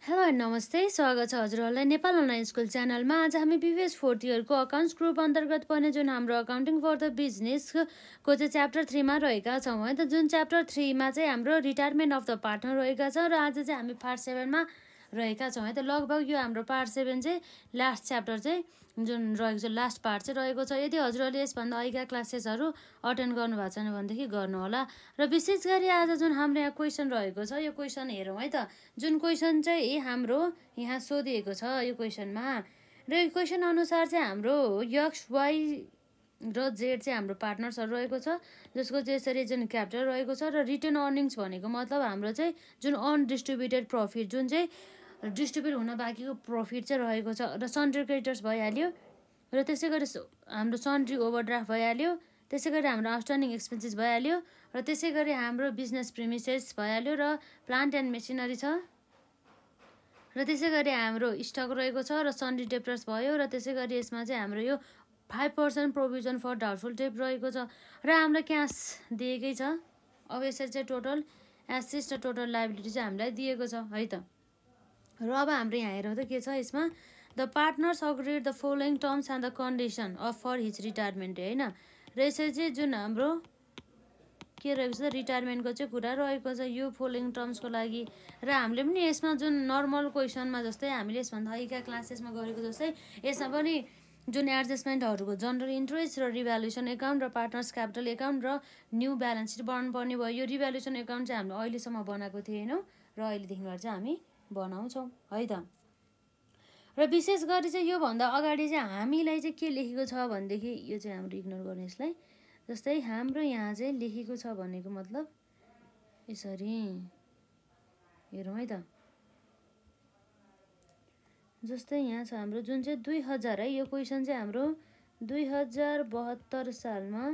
Hello नमस्ते, स्वागत छ हजुरहरूलाई नेपाल अनलाइन स्कुल च्यानलमा। आज हामी प्रिभियस 4th इयरको अकाउन्ट्स ग्रुप अन्तर्गत पर्ने जुन हाम्रो अकाउन्टिङ फर द बिजनेसको चाहिँ च्याप्टर 3 मा रहेका छौँ है त। जुन च्याप्टर 3 मा चाहिँ हाम्रो रिटायरमेन्ट अफ द पार्टनर रहेका छ र आज चाहिँ हामी पार्ट 7 मा रहेका छौँ है त। लगभग यो हाम्रो पार्ट 7 चाहिँ लास्ट च्याप्टर चाहिँ जुन रहेको छ, लास्ट पार्ट चाहिँ रहेको छ। यदि हजुरहरूले यसभन्दा अहिलेका क्लासेसहरू अटेन्ड गर्नुभएको छैन भनेदेखि गर्नुहोला। र विशेष गरी आज जुन हाम्रो यहाँ क्वेसन रहेको छ, यो क्वेसन हेरौँ है त। जुन क्वेसन चाहिँ हाम्रो यहाँ सोधिएको छ यो क्वेसनमा, र यो क्वेसन अनुसार चाहिँ हाम्रो एक्स वाई र जेड चाहिँ हाम्रो पार्टनर्सहरू रहेको छ, जसको चाहिँ यसरी जुन क्यापिटल रहेको छ। र रिटर्न अर्निङ्स भनेको मतलब हाम्रो चाहिँ जुन अनडिस्ट्रिब्युटेड प्रफिट, जुन चाहिँ डिस्ट्रिब्युट हुन बाँकीको प्रफिट चाहिँ रहेको छ। र सन्ड्री क्रेडिटर्स भइहाल्यो, र त्यसै गरी हाम्रो सन्ड्री ओभरड्राफ्ट भइहाल्यो, त्यसै गरी हाम्रो आउटस्ट्यान्डिङ एक्सपेन्सेस भइहाल्यो, र त्यसै गरी हाम्रो बिजनेस प्रिमिसेस भइहाल्यो, र प्लान्ट एन्ड मेसिनरी छ, र त्यसै गरी हाम्रो स्टक रहेको छ, र सन्ड्री डेप्टर्स भयो, र त्यसै गरी यसमा चाहिँ हाम्रो यो 5% प्रोभिजन फर डाउटफुल डेट रहेको छ, र हाम्रो क्यास दिएकै छ। अब यसरी चाहिँ टोटल एसेट्स र टोटल लाइबिलिटी चाहिँ हामीलाई दिएको छ है त। र अब हाम्रो यहाँ हेरौँ त के छ यसमा। The partners agreed the following terms and the condition of for his retirement होइन। र यसरी चाहिँ जुन हाम्रो के रहेको छ, रिटायरमेन्टको चाहिँ कुरा रहेको छ यो फलोइङ टर्म्सको लागि। र हामीले पनि यसमा जुन नर्मल क्वेसनमा जस्तै हामीले यसभन्दा अहिलेका क्लासेसमा गरेको जस्तै यसमा पनि जुन एडजस्टमेन्टहरूको जनरल इन्ट्रेस्ट र रिभ्यालुएसन एकाउन्ट र पार्टनर्स क्यापिटल एकाउन्ट र न्यू ब्यालेन्स सिट बनाउनु पर्ने भयो। यो रिभ्यालुएसन एकाउन्ट चाहिँ हामीले अहिलेसम्म बनाएको थिएनौँ, र अहिलेदेखिबाट चाहिँ हामी बनाउँछौँ है त। र विशेष गरी चाहिँ योभन्दा अगाडि चाहिँ हामीलाई चाहिँ के लेखेको छ भनेदेखि, यो चाहिँ हाम्रो इग्नोर गर्ने यसलाई। जस्तै हाम्रो यहाँ चाहिँ लेखेको छ भनेको मतलब यसरी हेरौँ है त। जस्तै यहाँ छ हाम्रो जुन चाहिँ 2000 है, यो क्वेसन चाहिँ हाम्रो 2072 सालमा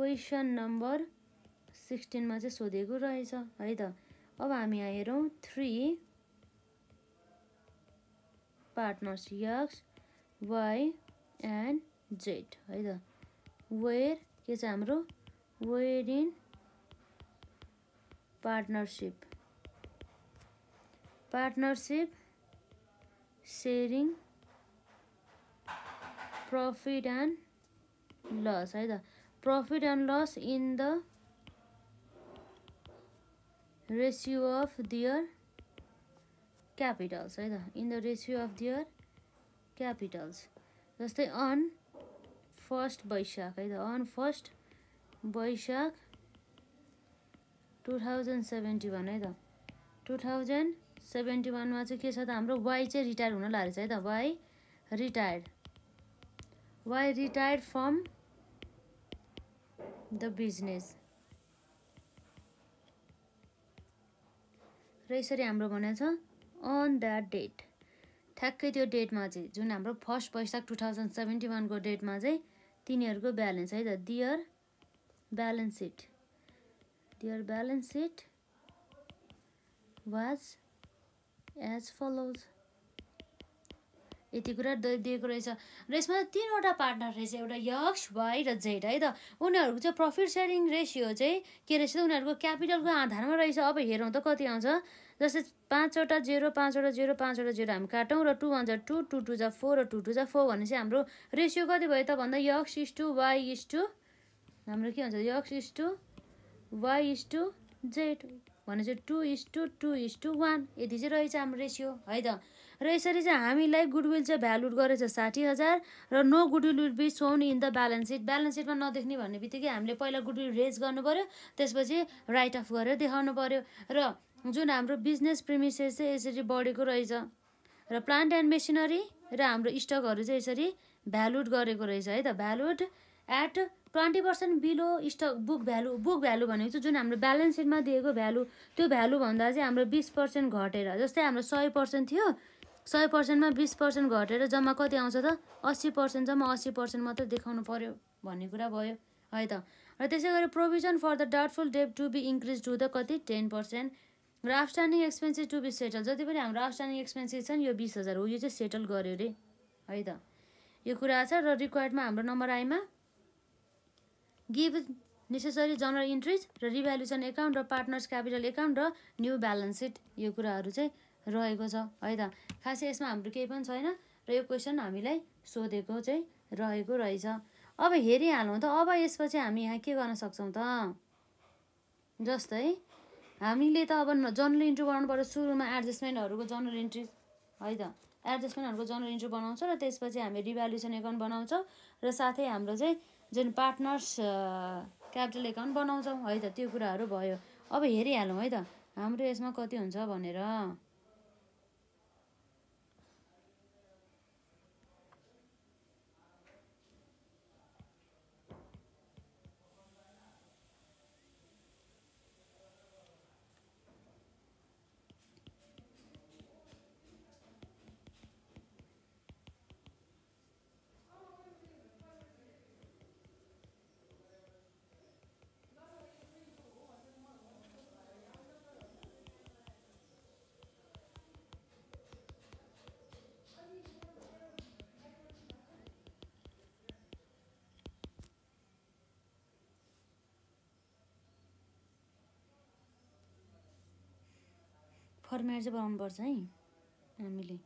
क्वेसन नम्बर 16 मा चाहिँ सोधेको रहेछ है त। अब हामी यहाँ हेरौँ 3 partners X Y and Z है त। वेयर के छ हाम्रो, where in partnership sharing profit and loss है त। Profit and loss in the ratio of their capitals है त, in the ratio of their capitals. जस्तै अन 1 वैशाख है त, अन 1 वैशाख 2071 है त। 2071 मा चाहिँ के छ त हाम्रो वाई चाहिँ रिटायर हुन लागेको छ है त। Y retired from the business. र यसरी हाम्रो भनेको छ अन द्याट डेट, ठ्याक्कै त्यो डेटमा चाहिँ जुन हाम्रो 1 वैशाख 2071 को डेटमा चाहिँ तिनीहरूको ब्यालेन्स है त। Their balance sheet was as follows. यति कुरा दिएको रहेछ। र यसमा 3वटा पार्टनर रहेछ, एउटा एक्स वाई र जेड है त। उनीहरूको चाहिँ प्रफिट सेयरिङ रेसियो चाहिँ के रहेछ, उनीहरूको क्यापिटलको आधारमा रहेछ। अब हेरौँ त कति आउँछ। जस्तै 5वटा 0 5वटा 0 5वटा 0 हामी काटौँ, र 2 1 2 2 2 4 र 2 2 4 भनेपछि हाम्रो रेसियो कति भयो त भन्दा X is to Y is to हाम्रो के हुन्छ, X is to Y is to Z भने चाहिँ 2 इज टु 2 इज टु 1 यति चाहिँ रहेछ हाम्रो रेसियो है त। र यसरी चाहिँ हामीलाई गुडविल चाहिँ भ्यालुड गरेछ 60,000, र no goodwill will be shown in the balance sheet. Balance सिटमा नदेख्ने भन्ने बित्तिकै हामीले पहिला गुडविल रेज गर्नु पर्यो, त्यसपछि राइट अफ गरेर देखाउनु पर्यो। र जुन हाम्रो बिजनेस प्रिमिसेस चाहिँ यसरी बढेको रहेछ, र प्लान्ट एन्ड मेसिनरी र हाम्रो स्टकहरू चाहिँ यसरी भ्यालुड गरेको रहेछ है त। Valued at 20% below stock book value भनेको चाहिँ जुन हाम्रो ब्यालेन्स सिटमा दिएको भ्यालु, त्यो भ्यालुभन्दा चाहिँ हाम्रो 20% घटेर, जस्तै हाम्रो 100% थियो, 100%मा 20% घटेर जम्मा कति आउँछ त 80%, जम्मा 80% मात्रै देखाउनु पर्यो भन्ने कुरा भयो है त। र त्यसै गरी provision for the doubtful debt to be increase to the कति 10%, र outstanding expenses to be settle. जति पनि हाम्रो आउटस्ट्यान्डिङ एक्सपेन्सेस छन् यो 20,000 हो, यो चाहिँ सेटल गर्यो रे है त। यो कुरा छ। र रिक्वायर्डमा हाम्रो नम्बर आईमा गिभ नेसेसरी जनरल इन्ट्रिज र रिभ्यालुएसन एकाउन्ट र पार्टनर्स क्यापिटल एकाउन्ट र न्यू ब्यालेन्स सिट यो कुराहरू चाहिँ रहेको छ है त। खासै यसमा हाम्रो केही पनि छैन र यो क्वेसन हामीलाई सोधेको चाहिँ रहेको रहेछ। अब हेरिहालौँ त। अब यसपछि हामी यहाँ के गर्न सक्छौँ त, जस्तै हामीले त अब जर्नल इन्ट्री बनाउनु पर्यो। सुरुमा एडजस्टमेन्टहरूको जर्नल इन्ट्री है त, एडजस्टमेन्टहरूको जर्नल इन्ट्री बनाउँछ र त्यसपछि हामी रिभ्यालुएसन एकाउन्ट बनाउँछ र साथै हाम्रो चाहिँ जुन पार्टनर्स क्यापिटल एकाउन्ट बनाउँछौँ है त, त्यो कुराहरू भयो। अब हेरिहालौँ है त हाम्रो यसमा कति हुन्छ भनेर। फर्मेट चाहिँ बनाउनुपर्छ है हामीले।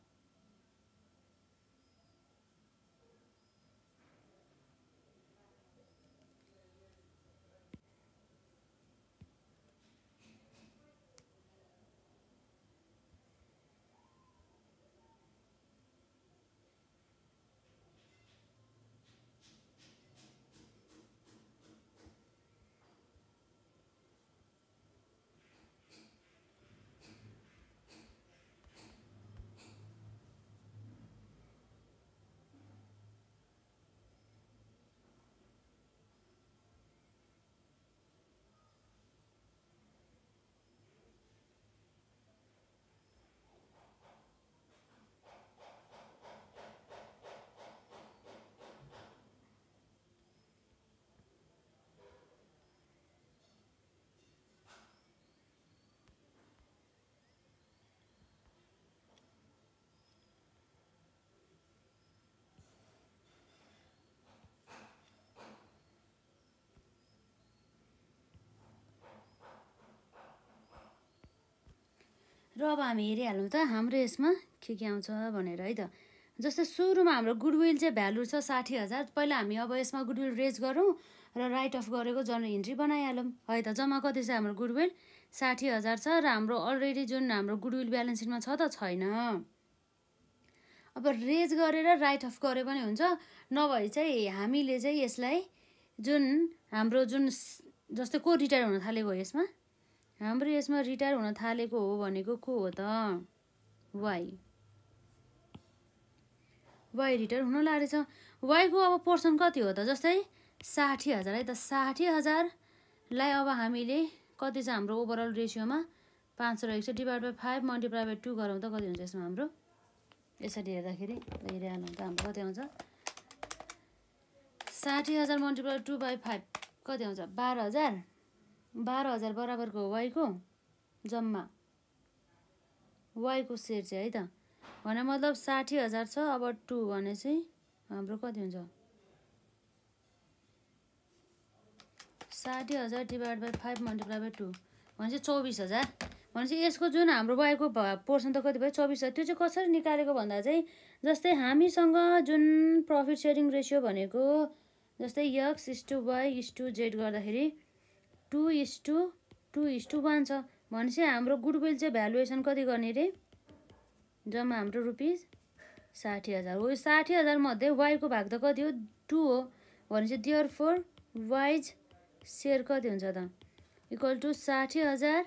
र अब हामी हेरिहालौँ त हाम्रो यसमा के आउँछ भनेर है त। जस्तै सुरुमा हाम्रो गुडविल चाहिँ भ्यालु छ 60,000। पहिला हामी अब यसमा गुडविल रेज गरौँ र राइट अफ गरेको जर्नल इन्ट्री बनाइहालौँ है त। जम्मा कति छ हाम्रो गुडविल 60,000 छ र हाम्रो अलरेडी जुन हाम्रो गुडविल ब्यालेन्स सिटमा छ त छैन। अब रेज गरेर राइट अफ गरे पनि हुन्छ, नभए चाहिँ हामीले चाहिँ यसलाई जुन हाम्रो जुन जस्तै को रिटायर हुन थालेको हो यसमा, हाम्रो यसमा रिटायर हुन थालेको हो भनेको को हो त, वाइ रिटायर हुन लागेछ। वाइको अब पोर्सन कति हो त, जस्तै 60,000 है त। 60,000लाई अब हामीले कति छ हाम्रो ओभरअल रेसियोमा 5 रहेको छ, डिभाइड बाई 5 मल्टिप्लाई बाई 2 गरौँ त कति हुन्छ यसमा हाम्रो। यसरी हेर्दाखेरि हेरिहालौँ त हाम्रो कति आउँछ। 60,000 मल्टिप्लाई 2 बाई 5 कति आउँछ 12,000। 12,000 बराबरको हो वाइको जम्मा वाइको सेयर चाहिँ है त। भने मतलब 60,000 छ, अब 2 भने चाहिँ हाम्रो कति हुन्छ 60,000 डिभाइड बाई 5 मल्टिप्लाई बाई 2 भने चाहिँ 24,000। भने चाहिँ यसको जुन हाम्रो वाइको पोर्सन त कति भयो 24,000। त्यो चाहिँ कसरी निकालेको भन्दा चाहिँ जस्तै हामीसँग जुन प्रफिट सेयरिङ रेसियो भनेको जस्तै x/y/z गर्दाखेरि 2:2:1 छ। भनेपछि हाम्रो गुडविल चाहिँ भ्यालुएसन कति गर्ने रे, जम्मा हाम्रो रुपिस 60,000 हो। 60,000 मध्ये वाइको भाग त कति हो 2 हो। भनेपछि देयरफोर वाइज सेयर कति हुन्छ त equal to 60,000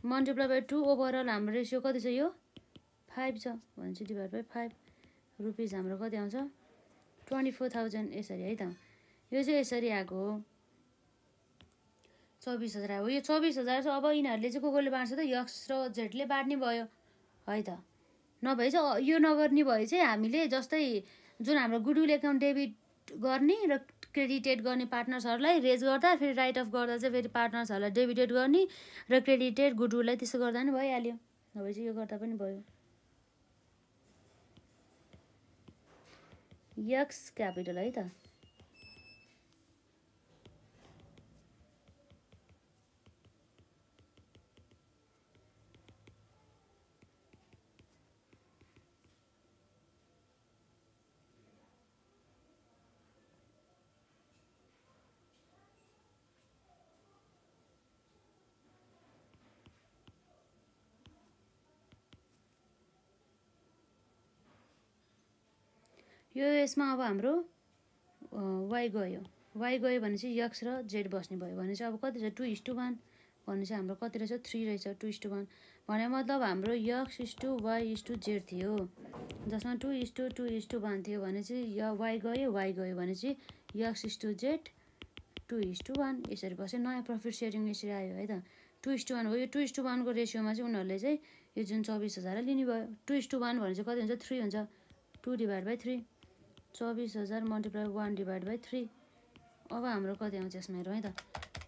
multiply by 2 overall हाम्रो रेसियो कति छ यो 5 छ। भनेपछि डिभाइड बाई 5 रुपिस हाम्रो कति आउँछ 24,000 यसरी है त। यो चाहिँ यसरी आएको हो 24,000 आयो। यो 24,000 चाहिँ अब यिनीहरूले चाहिँ को बाँड्छ त यक्स र जेडले बाँड्ने भयो है त। नभए चाहिँ यो नगर्ने भए चाहिँ हामीले जस्तै जुन हाम्रो गुडविल एकाउन्ट डेबिट गर्ने र क्रेडिटेड गर्ने पार्टनर्सहरूलाई रेज गर्दा फेरि राइट अफ गर्दा चाहिँ फेरि पार्टनर्सहरूलाई डेबिटेड गर्ने र क्रेडिटेड गुडविललाई त्यसो गर्दा नि भइहाल्यो। नभए चाहिँ यो गर्दा पनि भयो। यक्स क्यापिटल है त। यो यसमा अब हाम्रो y गयो भने चाहिँ x र z बस्ने भयो भने चाहिँ अब कति छ 2:1 भने चाहिँ हाम्रो कति रहेछ 3 रहेछ 2:1 भने मतलब हाम्रो x:y:z थियो जसमा 2:2:1 थियो भने चाहिँ y गयो भने चाहिँ x:z 2:1 यसरी बस्यो नयाँ प्रफिट सेयरिङ यसरी आयो है त 2:1 हो यो 2:1 को रेसियोमा चाहिँ उनीहरूले चाहिँ यो जुन 24,000 लिने भयो 2:1 भने चाहिँ कति हुन्छ 3 हुन्छ 2/3 24,000 मल्टिप्लाई 1/3 अब हाम्रो कति आउँछ यसमा हेरौँ है त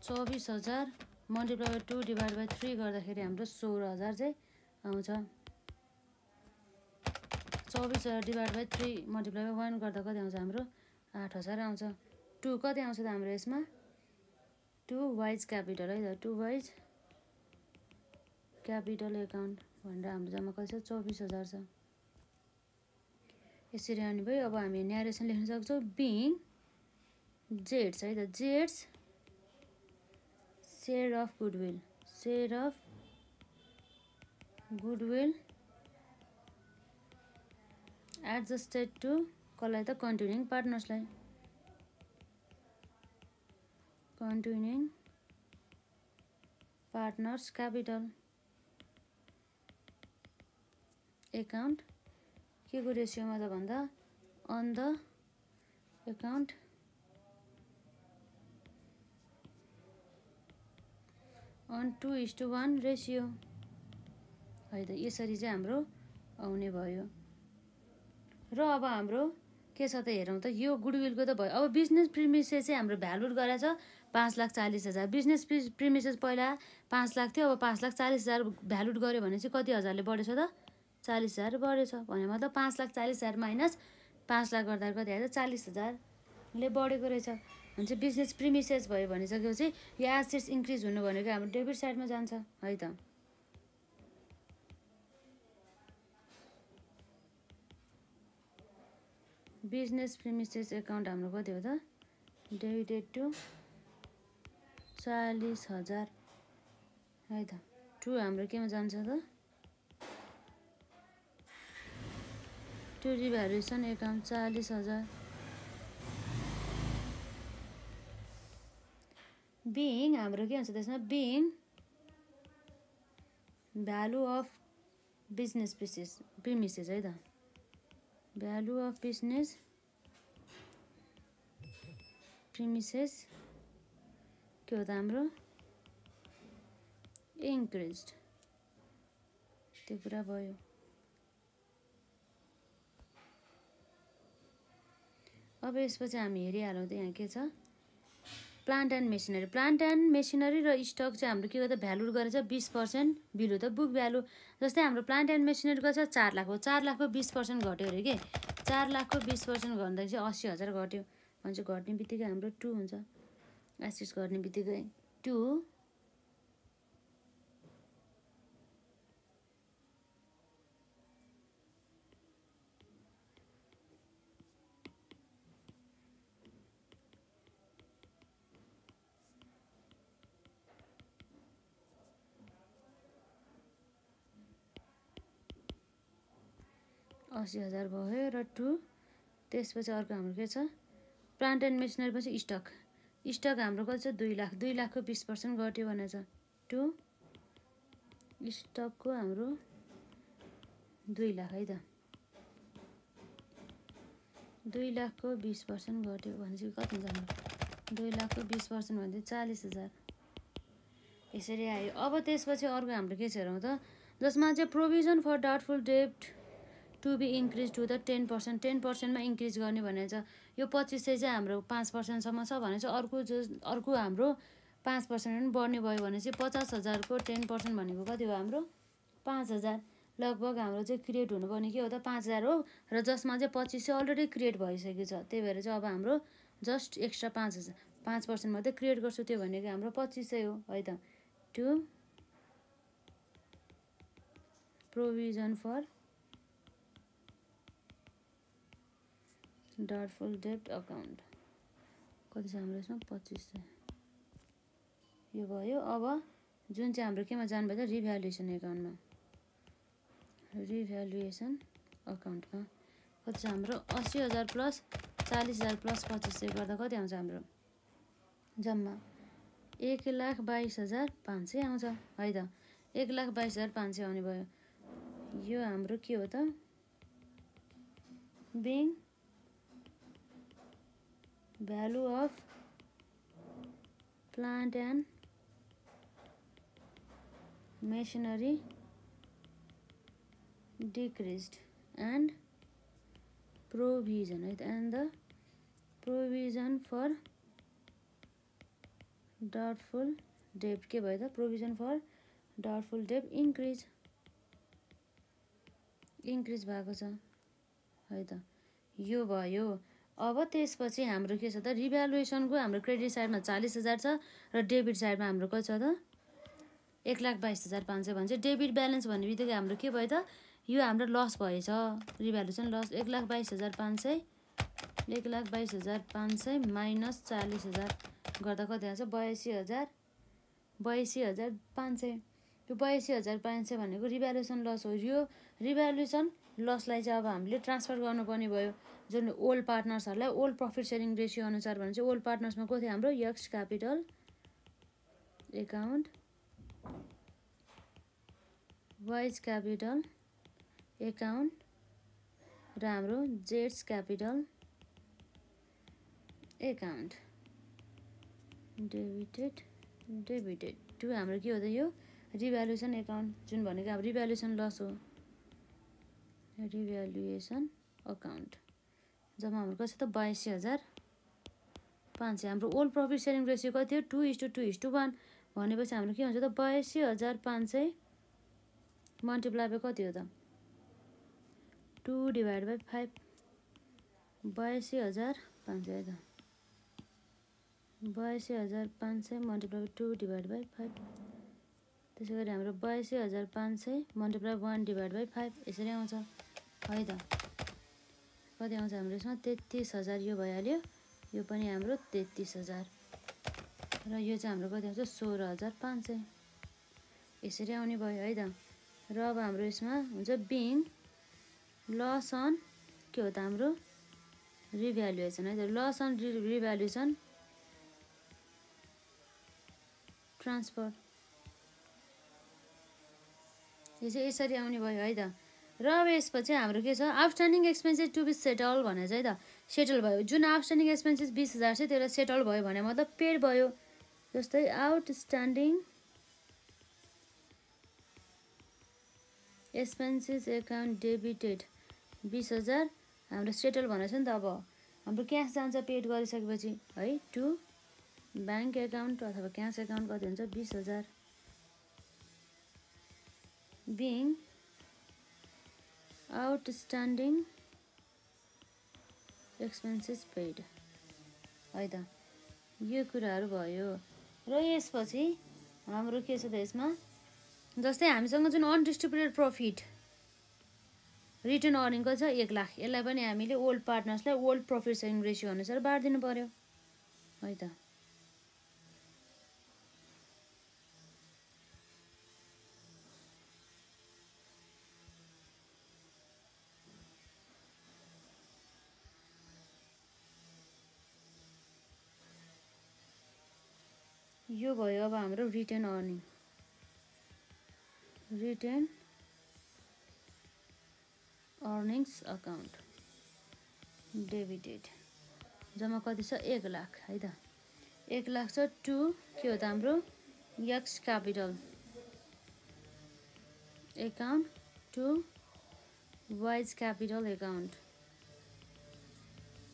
24,000 मल्टिप्लाई 2/3 गर्दाखेरि हाम्रो 16,000 चाहिँ आउँछ 24,000/3 मल्टिप्लाई 1 गर्दा कति आउँछ हाम्रो 8,000 आउँछ 2 कति आउँछ त हाम्रो यसमा 2 वाइज क्यापिटल है त 2 वाइज क्यापिटल एकाउन्ट भनेर हाम्रो जम्मा कति छ 24,000 छ यसरी आउने भयो अब हामी न्यारेसन लेख्न सक्छौँ बिङ जेड्स है त जेड्स share of goodwill adjusted to कसलाई त कन्टिन्युङ पार्टनर्सलाई कन्टिन्युङ पार्टनर्स क्यापिटल एकाउन्ट के को रेसियोमा त भन्दा on the account on 2:1 ratio है त यसरी चाहिँ हाम्रो आउने भयो र अब हाम्रो के छ त हेरौँ त यो गुडविलको त भयो अब बिजनेस प्रिमिसेस चाहिँ हाम्रो भ्यालुड गरेर छ 5,40,000 बिजनेस प्रिमिसेस पहिला 5 लाख थियो अब 5,40,000 भ्यालुड गर्यो भने चाहिँ कति हजारले बढेछ त 40,000 बढेछ भने मतलब 5,40,000 माइनस 5 लाख गर्दा कति आयो 40,000ले बढेको रहेछ भने चाहिँ बिजनेस प्रिमिसेस भयो भनिसकेपछि यो एसेट्स इन्क्रिज हुनु भनेको हाम्रो डेबिट साइडमा जान्छ है त बिजनेस प्रिमिसेस एकाउन्ट हाम्रो कति हो त डेबिटेड टु 40,000 है त 2 हाम्रो केमा जान्छ त टु रिभ्यालुएसन एकाउन्ट 40,000 बिङ हाम्रो के हुन्छ त्यसमा being value of business premises है त भ्यालु अफ बिजनेस प्रिमिसेस के हो त हाम्रो इन्क्रिज्ड त्यो कुरा भयो अब यसपछि हामी हेरिहालौँ त यहाँ के छ प्लान्ट एन्ड मेसिनरी र स्टक चाहिँ हाम्रो के हो त भ्यालु गरेर 20% बिलो त बुक भ्यालु जस्तै हाम्रो प्लान्ट एन्ड मेसिनरीको छ 4 लाख हो 4 लाखको 20% घट्यो अरे के 4 लाखको 20% घट्दा चाहिँ 80,000 घट्यो भने चाहिँ घट्ने बित्तिकै हाम्रो 2 हुन्छ एसेट्स घट्ने बित्तिकै 2 80,000 भयो र 2 त्यसपछि अर्को हाम्रो के छ प्लान्ट एन्ड मेसिनरी पछि स्टक हाम्रो कति छ 2 लाख 2 लाखको 20% घट्यो भने छ 2 स्टकको हाम्रो 2 लाख है त 2 लाखको 20% घट्यो भने चाहिँ कति हुन्छ 2 लाखको 20% भने चाहिँ 40,000 यसरी आयो अब त्यसपछि अर्को हाम्रो के छ हेरौँ त जसमा चाहिँ प्रोभिजन फर डाउटफुल डेब्ट to be increase to the 10% मा इन्क्रिज गर्ने भनेको छ यो 2500 चाहिँ हाम्रो 5% सम्म छ भने चाहिँ अर्को हाम्रो 5% पनि बढ्ने भयो भने चाहिँ 50,000 को 10% भनेको कति हो हाम्रो 5,000 लगभग हाम्रो चाहिँ क्रिएट हुनुपर्ने के हो त 5,000 हो र जसमा चाहिँ 2500 अलरेडी क्रिएट भइसकेको छ त्यही भएर चाहिँ अब हाम्रो जस्ट एक्स्ट्रा 5,000 5% मात्रै क्रिएट गर्छु त्यो भनेको हाम्रो 2500 हो है त टु प्रोभिजन फर डाउटफुल डेब्ट अकाउन्ट कति छ हाम्रो यसमा 2500 यो भयो अब जुन चाहिँ हाम्रो केमा जानुभयो त रिभ्यालुएसन एकाउन्टमा रिभ्यालुएसन अकाउन्टमा कति छ हाम्रो 80,000 प्लस 40,000 प्लस 2500 गर्दा कति आउँछ हाम्रो जम्मा 1,22,500 आउँछ है त 1,22,500 आउने भयो यो हाम्रो के हो त being value of plant and machinery decreased and provision right and the provision for doubtful debt के भयो त provision for doubtful debt increase भएको छ है त यो भयो अब त्यसपछि हाम्रो के छ त रिभ्यालुएसनको हाम्रो क्रेडिट साइडमा 40,000 छ र डेबिट साइडमा हाम्रो कति छ त 1,22,500 भन्छ डेबिट ब्यालेन्स भन्ने बित्तिकै हाम्रो के भयो त यो हाम्रो लस भएछ रिभ्यालुएसन लस 1,22,500 माइनस 40,000 गर्दा कति आउँछ 82,500 यो 82,500 भनेको रिभ्यालुएसन लस हो यो रिभ्यालुएसन लसलाई चाहिँ अब हामीले ट्रान्सफर गर्नुपर्ने भयो जुन ओल्ड पार्टनर्सहरूलाई ओल्ड प्रफिट सेयरिङ रेसियो अनुसार भने चाहिँ ओल्ड पार्टनर्समा कति हाम्रो X capital account wise capital account र हाम्रो जेड्स क्यापिटल एकाउन्ट डेबिटेड टु हाम्रो के हो त यो रिभ्यालुएसन एकाउन्ट जुन भनेको अब रिभ्यालुएसन लस हो रिभ्यालुएसन अकाउन्ट जम्मा हाम्रो कति छ त 82,500 हाम्रो ओल्ड प्रफिट सेयरिङ रेसियो कति हो 2:2:1 भनेपछि हाम्रो के हुन्छ त 82,500 मल्टिप्लाई बाइ कति हो त 2/5 82,500 है त 82,500 मल्टिप्लाई 2/5 त्यसै गरी हाम्रो 82,500 मल्टिप्लाई 1/5 यसरी आउँछ है त कति आउँछ हाम्रो यसमा 33,000 यो भइहाल्यो यो पनि हाम्रो 33,000 र यो चाहिँ हाम्रो कति आउँछ 16,500 यसरी आउने भयो है त र अब हाम्रो यसमा हुन्छ बिङ लस अन के हो त हाम्रो रिभ्यालुएसन है त लस अन रिभ्यालुएसन ट्रान्सफर यो चाहिँ यसरी आउने भयो है त र अब यसपछि हाम्रो के छ outstanding expenses to be settle भने चाहिँ त सेटल भयो जुन आउटस्ट्यान्डिङ एक्सपेन्सेस 20,000 छ त्यसलाई सेटल भयो भने मतलब पेड भयो जस्तै आउटस्ट्यान्डिङ एक्सपेन्सेस एकाउन्ट डेबिटेड 20,000 हाम्रो सेटल भनेछ नि त अब हाम्रो क्यास जान्छ पेड गरिसकेपछि है टु ब्याङ्क एकाउन्ट अथवा क्यास एकाउन्ट कति हुन्छ 20,000 बिङ आउटस्ट्यान्डिङ एक्सपेन्सेस पेड है त यो कुराहरू भयो र यसपछि हाम्रो के छ त यसमा जस्तै हामीसँग जुन अनडिस्ट्रिब्युटेड प्रफिट रिटर्न अर्निङको छ 1 लाख यसलाई पनि हामीले ओल्ड पार्टनर्सलाई ओल्ड प्रफिट सेयरिङ रेसियो अनुसार बाँडिदिनु पर्यो है त यो भयो अब हाम्रो retained earning retained earnings account debited जम्मा कति छ 1 लाख है त 1 लाख छ टु के हो त हाम्रो X capital account to Y's capital account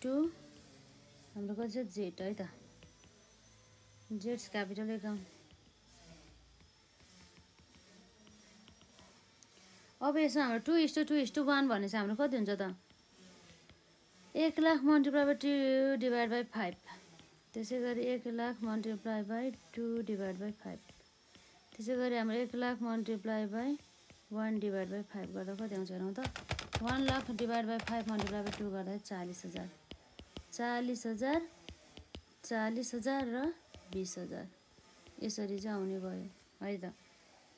to हाम्रो कति छ जेड है त जेड्स क्यापिटल एकाउन्ट अब यसमा हाम्रो 2:2:1 भने चाहिँ हाम्रो कति हुन्छ त 1 लाख मल्टिप्लाई बाई 2/5 त्यसै गरी 1 लाख मल्टिप्लाई बाई 2/5 त्यसै गरी हाम्रो 1 लाख मल्टिप्लाई बाई 1/5 गर्दा कति आउँछ हेरौँ त 1 lakh divide by 5 multiply by 2 गर्दा 40,000 40,000 र 20,000 यसरी चाहिँ आउने भयो है त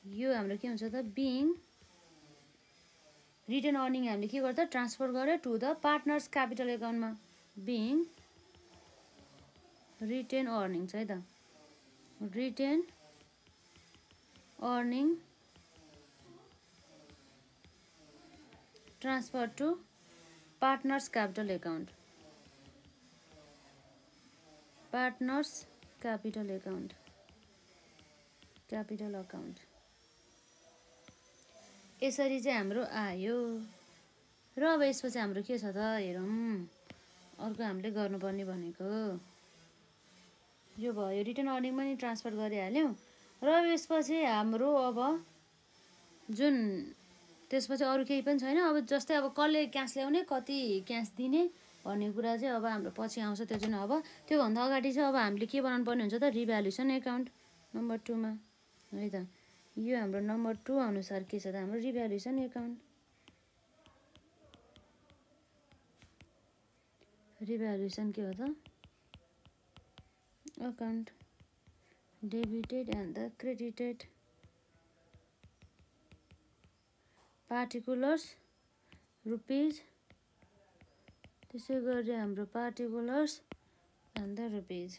यो हाम्रो के हुन्छ त बिङ रिटेन अर्निङ हामीले के गर्छ ट्रान्सफर गर्यो टु द पार्टनर्स क्यापिटल एकाउन्टमा बिङ रिटेन अर्निङ छ है त retain earning transfer to partners capital account partners capital account capital account यसरी चाहिँ हाम्रो आयो र अब यसपछि हाम्रो के छ त हेरौँ अर्को हामीले गर्नुपर्ने भनेको यो भयो रिटेन अर्निङ पनि ट्रान्सफर गरिहाल्यौँ र यसपछि हाम्रो अब जुन त्यसपछि अरू केही पनि छैन अब जस्तै अब कसले क्यास ल्याउने कति क्यास दिने भन्ने कुरा चाहिँ अब हाम्रो पछि आउँछ त्यो जुन अब त्योभन्दा अगाडि चाहिँ अब हामीले के बनाउनु पर्ने हुन्छ त रिभ्यालुएसन एकाउन्ट नम्बर 2 मा है त यो हाम्रो नम्बर 2 अनुसार के छ त हाम्रो रिभ्यालुएसन एकाउन्ट रिभ्यालुएसन के हो त account debited and the credited particulars rupees त्यसै गरी हाम्रो पार्टिकुलर्स एन्ड द रुपिज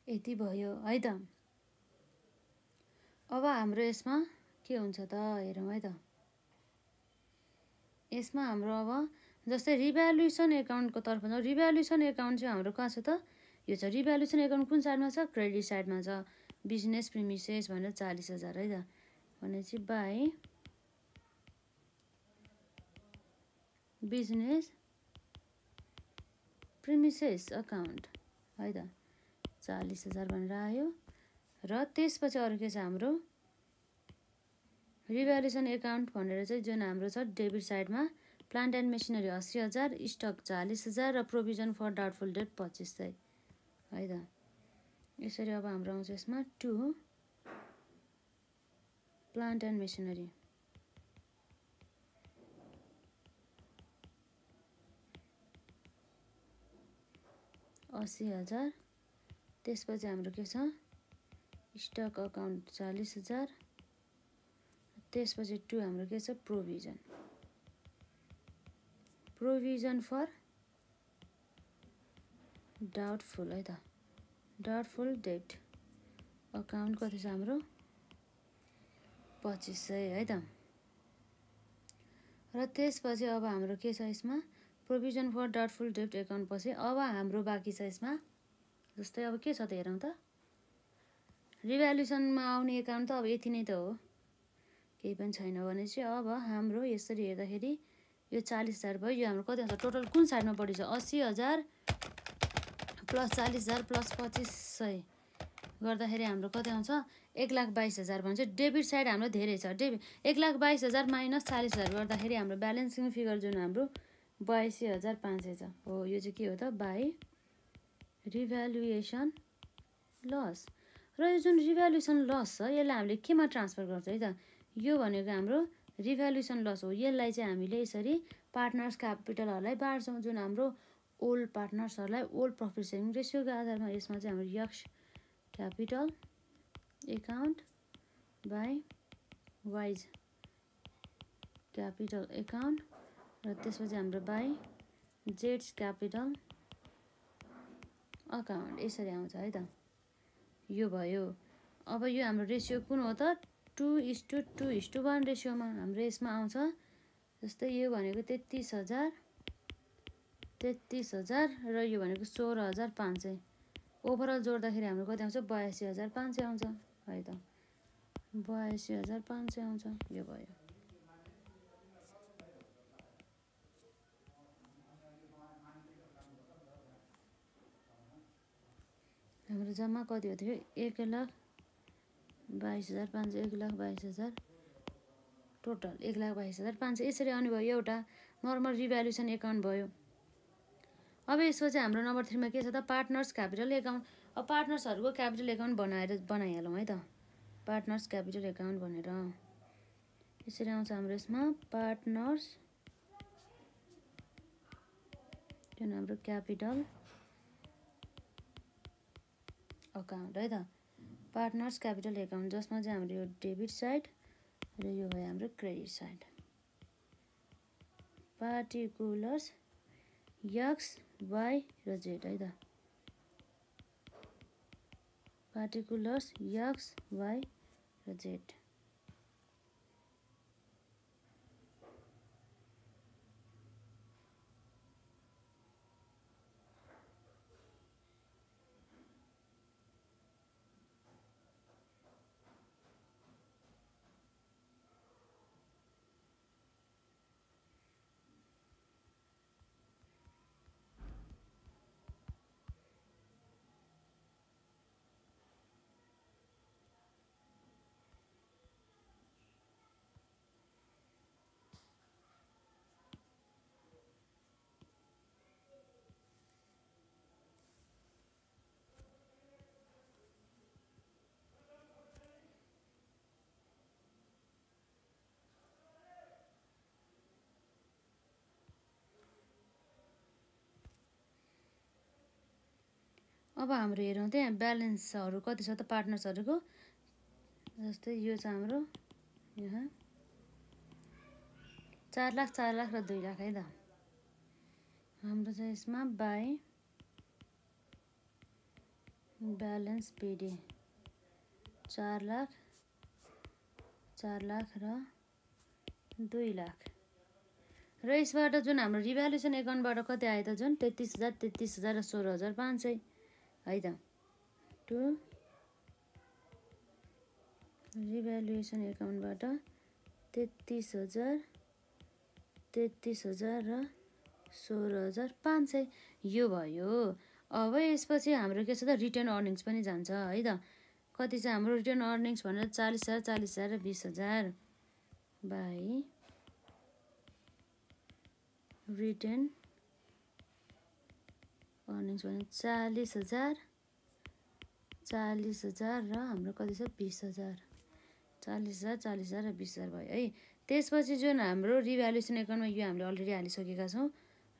यति भयो है त अब हाम्रो यसमा के हुन्छ त हेरौँ है त यसमा हाम्रो अब जस्तै रिभ्यालुएसन एकाउन्टको तर्फमा रिभ्यालुएसन एकाउन्ट चाहिँ हाम्रो कहाँ छ त यो छ रिभ्यालुएसन एकाउन्ट कुन साइडमा छ क्रेडिट साइडमा छ बिजनेस प्रिमिसेस भनेर 40,000 है त भनेपछि बाई बिजनेस प्रिमिसेस अकाउन्ट है त 40,000 भनेर आयो र त्यसपछि अरु के छ हाम्रो रिभ्यालुएसन एकाउन्ट भनेर चाहिँ जुन हाम्रो छ डेबिट साइडमा प्लान्ट एन्ड मेसिनरी 80,000 स्टक 40,000 र प्रोभिजन फर डाउटफुल डेट 2500 है त यसरी अब हाम्रो आउँछ यसमा 2 प्लान्ट एन्ड मेसिनरी $80,000 त्यसपछि हाम्रो के छ स्टक अकाउन्ट 40,000 त्यसपछि 2 हाम्रो के छ प्रोभिजन फर डाउटफुल है त डाउटफुल डेट अकाउन्ट कति छ हाम्रो 2500 है त र त्यसपछि अब हाम्रो के छ यसमा provision for doubtful debt account पछि अब हाम्रो बाँकी छ यसमा जस्तै अब के छ त हेरौँ त रिभ्यालुएसनमा आउने एकाउन्ट त अब यति नै त हो केही पनि छैन भने चाहिँ अब हाम्रो यसरी हेर्दाखेरि यो 40,000 भयो यो हाम्रो कति आउँछ टोटल कुन साइडमा बढी छ 80,000 प्लस 40,000 प्लस 2500 गर्दाखेरि हाम्रो कति आउँछ 1,22,000 भन्छ डेबिट साइड हाम्रो धेरै छ 1,22,000 माइनस 40,000 गर्दाखेरि हाम्रो ब्यालेन्सिङ फिगर जुन हाम्रो 82,500 छ हो यो चाहिँ के हो त बाई रिभ्यालुएसन लस र यो जुन रिभ्यालुएसन लस छ यसलाई हामीले केमा ट्रान्सफर गर्छ है त यो भनेको हाम्रो रिभ्यालुएसन लस हो यसलाई चाहिँ हामीले यसरी पार्टनर्स क्यापिटलहरुलाई बाँड्छौं जुन हाम्रो ओल्ड पार्टनर्सहरुलाई ओल्ड प्रफिट सेयरिङ रेशियोको आधारमा यसमा चाहिँ हाम्रो x capital account by wise capital account र त्यसपछि हाम्रो बाई जेड्स क्यापिटल अकाउन्ट यसरी आउँछ है त यो भयो अब यो हाम्रो रेशियो कुन हो त 2:2:1 रेशियोमा हाम्रो यसमा आउँछ जस्तै यो भनेको 33,000 र यो भनेको 16,500 ओभरअल जोड्दाखेरि हाम्रो कति आउँछ 82,500 आउँछ है त 82,500 आउँछ यो भयो हाम्रो जम्मा कति हो थियो 1,22,500 1,22,000 टोटल 1,22,500 यसरी आउने भयो एउटा नर्मल रिभ्यालुएसन एकाउन्ट भयो अब यसपछि हाम्रो नम्बर 3 मा के छ त पार्टनर्स क्यापिटल एकाउन्ट अब पार्टनर्सहरुको क्यापिटल एकाउन्ट बनाइहालौं है त पार्टनर्स क्यापिटल एकाउन्ट भनेर। यसरी आउँछ हाम्रो यसमा पार्टनर्स जुन हाम्रो क्यापिटल अकाउन्ट है त, पार्टनर्स क्यापिटल एकाउन्ट जसमा चाहिँ हाम्रो यो डेबिट साइड र यो भयो हाम्रो credit side. Particulars X Y र जेड है त, पार्टिकुलर्स एक्स वाई र जेड। अब हाम्रो हेरौँ त्यहाँ ब्यालेन्सहरू कति छ त पार्टनर्सहरूको। जस्तै यो छ हाम्रो यहाँ 4 लाख 4 लाख र 2 लाख है त। हाम्रो चाहिँ यसमा बाई ब्यालेन्स पिडी 4 लाख 4 लाख र 2 लाख। र यसबाट जुन हाम्रो रिभ्यालुएसन एकाउन्टबाट कति आयो त जुन 33,000 33,000 र 16,500 है त। टु रिभ्यालुएसन एकाउन्टबाट 33,000 33,000 र 16,500 यो भयो। अब यसपछि हाम्रो के छ त रिटर्न अर्निङ्स पनि जान्छ है त। कति छ हाम्रो रिटर्न अर्निङ्स भनेर 40,000 40,000 र 20,000 बाई रिटर्न अर्निङ्स भने 40,000 40,000 र हाम्रो कति छ 20,000 40,000 40,000 र 20,000 भयो है। त्यसपछि जुन हाम्रो रिभ्यालुएसन एकाउन्टमा यो हामीले अलरेडी हालिसकेका छौँ।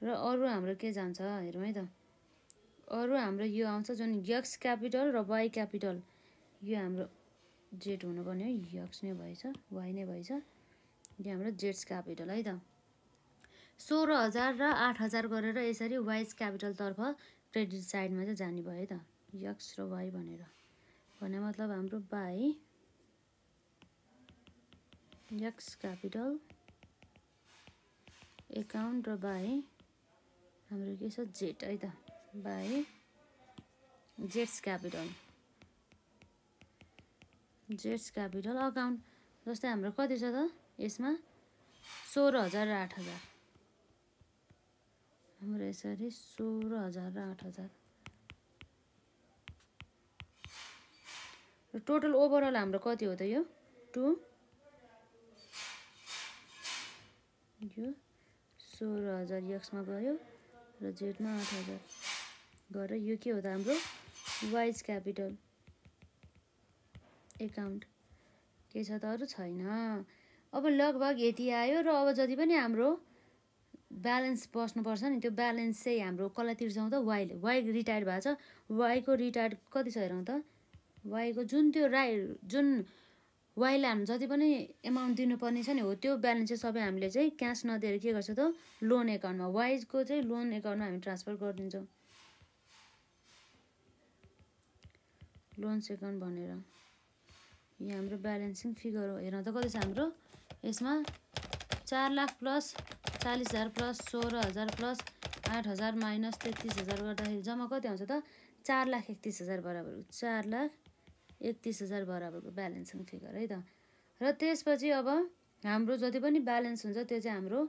र अरू हाम्रो के जान्छ हेरौँ है त। अरू हाम्रो यो आउँछ जुन एक्स क्यापिटल र वाई क्यापिटल, यो हाम्रो जेड हुनुपर्ने हो, एक्स नै भएछ वाई नै भएछ, यो हाम्रो जेड्स क्यापिटल है त। 16,000 र 8,000 गरेर यसरी वाइज क्यापिटलतर्फ क्रेडिट साइडमा चाहिँ जाने भयो है त, एक्स र वाई भनेर। भने मतलब हाम्रो बाई एक्स क्यापिटल एकाउन्ट र बाई हाम्रो के छ जेड है त, बाई जेड्स क्यापिटल अकाउन्ट। जस्तै हाम्रो कति छ त यसमा 16,000 र 8,000 हाम्रो यसरी 16,000 र 8,000 र टोटल ओभरअल हाम्रो कति हो त यो 2 यो 16,000 एक्समा गयो र जेडमा 8,000 गरेर यो के हो त हाम्रो वाइज क्यापिटल एकाउन्ट। के छ त अरू छैन। अब लगभग यति आयो। र अब जति पनि हाम्रो ब्यालेन्स बस्नुपर्छ नि त्यो ब्यालेन्स चाहिँ हाम्रो कसलाई तिर्छौँ त वाईले। वाई रिटायर्ड भएको छ, वाईको रिटायर्ड कति छ हेरौँ त। वाईको जुन त्यो जुन वाईले हामी जति पनि एमाउन्ट दिनुपर्ने छ नि हो त्यो ब्यालेन्स चाहिँ सबै हामीले चाहिँ क्यास नदिएर के गर्छ त लोन एकाउन्टमा, वाइजको चाहिँ लोन एकाउन्टमा हामी ट्रान्सफर गरिदिन्छौँ, लोन्स एकाउन्ट भनेर। यो हाम्रो ब्यालेन्सिङ फिगर हो। हेरौँ त कति छ हाम्रो यसमा 4 lakh plus 40,000 plus 16,000 plus 8,000 minus 33,000 गर्दाखेरि जम्मा कति आउँछ त 4,31,000 बराबरको 4,31,000 बराबरको ब्यालेन्सिङ फिगर है त। र त्यसपछि अब हाम्रो जति पनि ब्यालेन्स हुन्छ त्यो चाहिँ हाम्रो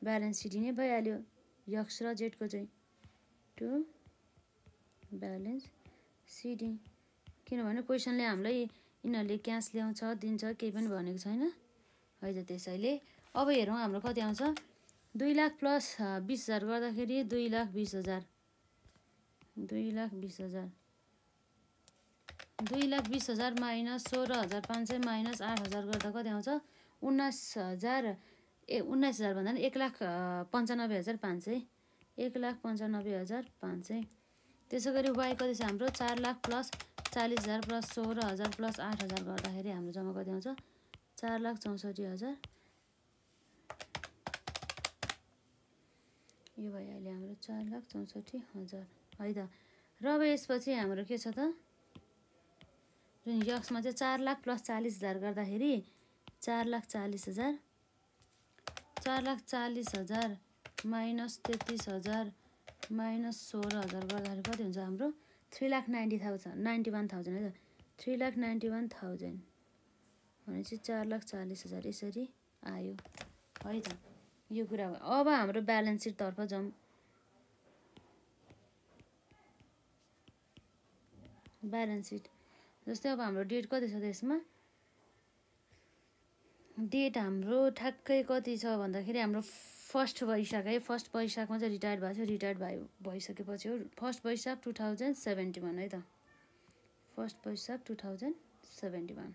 ब्यालेन्स सिट नै भइहाल्यो एक्स र जेडको चाहिँ टु ब्यालेन्स सिडी। किनभने क्वेसनले हामीलाई यिनीहरूले क्यास ल्याउँछ दिन्छ केही पनि भनेको छैन है त। त्यसैले अब हेरौँ हाम्रो कति आउँछ 2 लाख प्लस 20,000 गर्दाखेरि 2,20,000 2,20,000 2,20,000 माइनस 16,500 माइनस 8,000 गर्दा कति आउँछ 19,000 19,000 भन्दा नि 1,95,500 1,95,500 त्यसै गरी वाइ कति छ हाम्रो 4 लाख प्लस 40,000 प्लस 16,000 प्लस 8,000 गर्दाखेरि हाम्रो जम्मा कति आउँछ 4,64,000 यो भयो अहिले हाम्रो 4,64,000 है त। र अब यसपछि हाम्रो के छ त जुन यक्समा चाहिँ 4 लाख प्लस 40,000 गर्दाखेरि 4,40,000 4,40,000 माइनस 33,000 माइनस 16,000 गर्दाखेरि कति हुन्छ हाम्रो 3,91,000 है त 3,91,000 भनेपछि 4,40,000 यसरी आयो है त। यो कुरा भयो। अब हाम्रो ब्यालेन्स सिटतर्फ जाउँ। ब्यालेन्स सिट जस्तै अब हाम्रो डेट कति छ त यसमा डेट हाम्रो ठ्याक्कै कति छ भन्दाखेरि हाम्रो फर्स्ट वैशाख है फर्स्ट वैशाखमा चाहिँ रिटायर्ड भएको छ रिटायर्ड भइसकेपछि हो फर्स्ट वैशाख 2071 है त first Baishakh 2071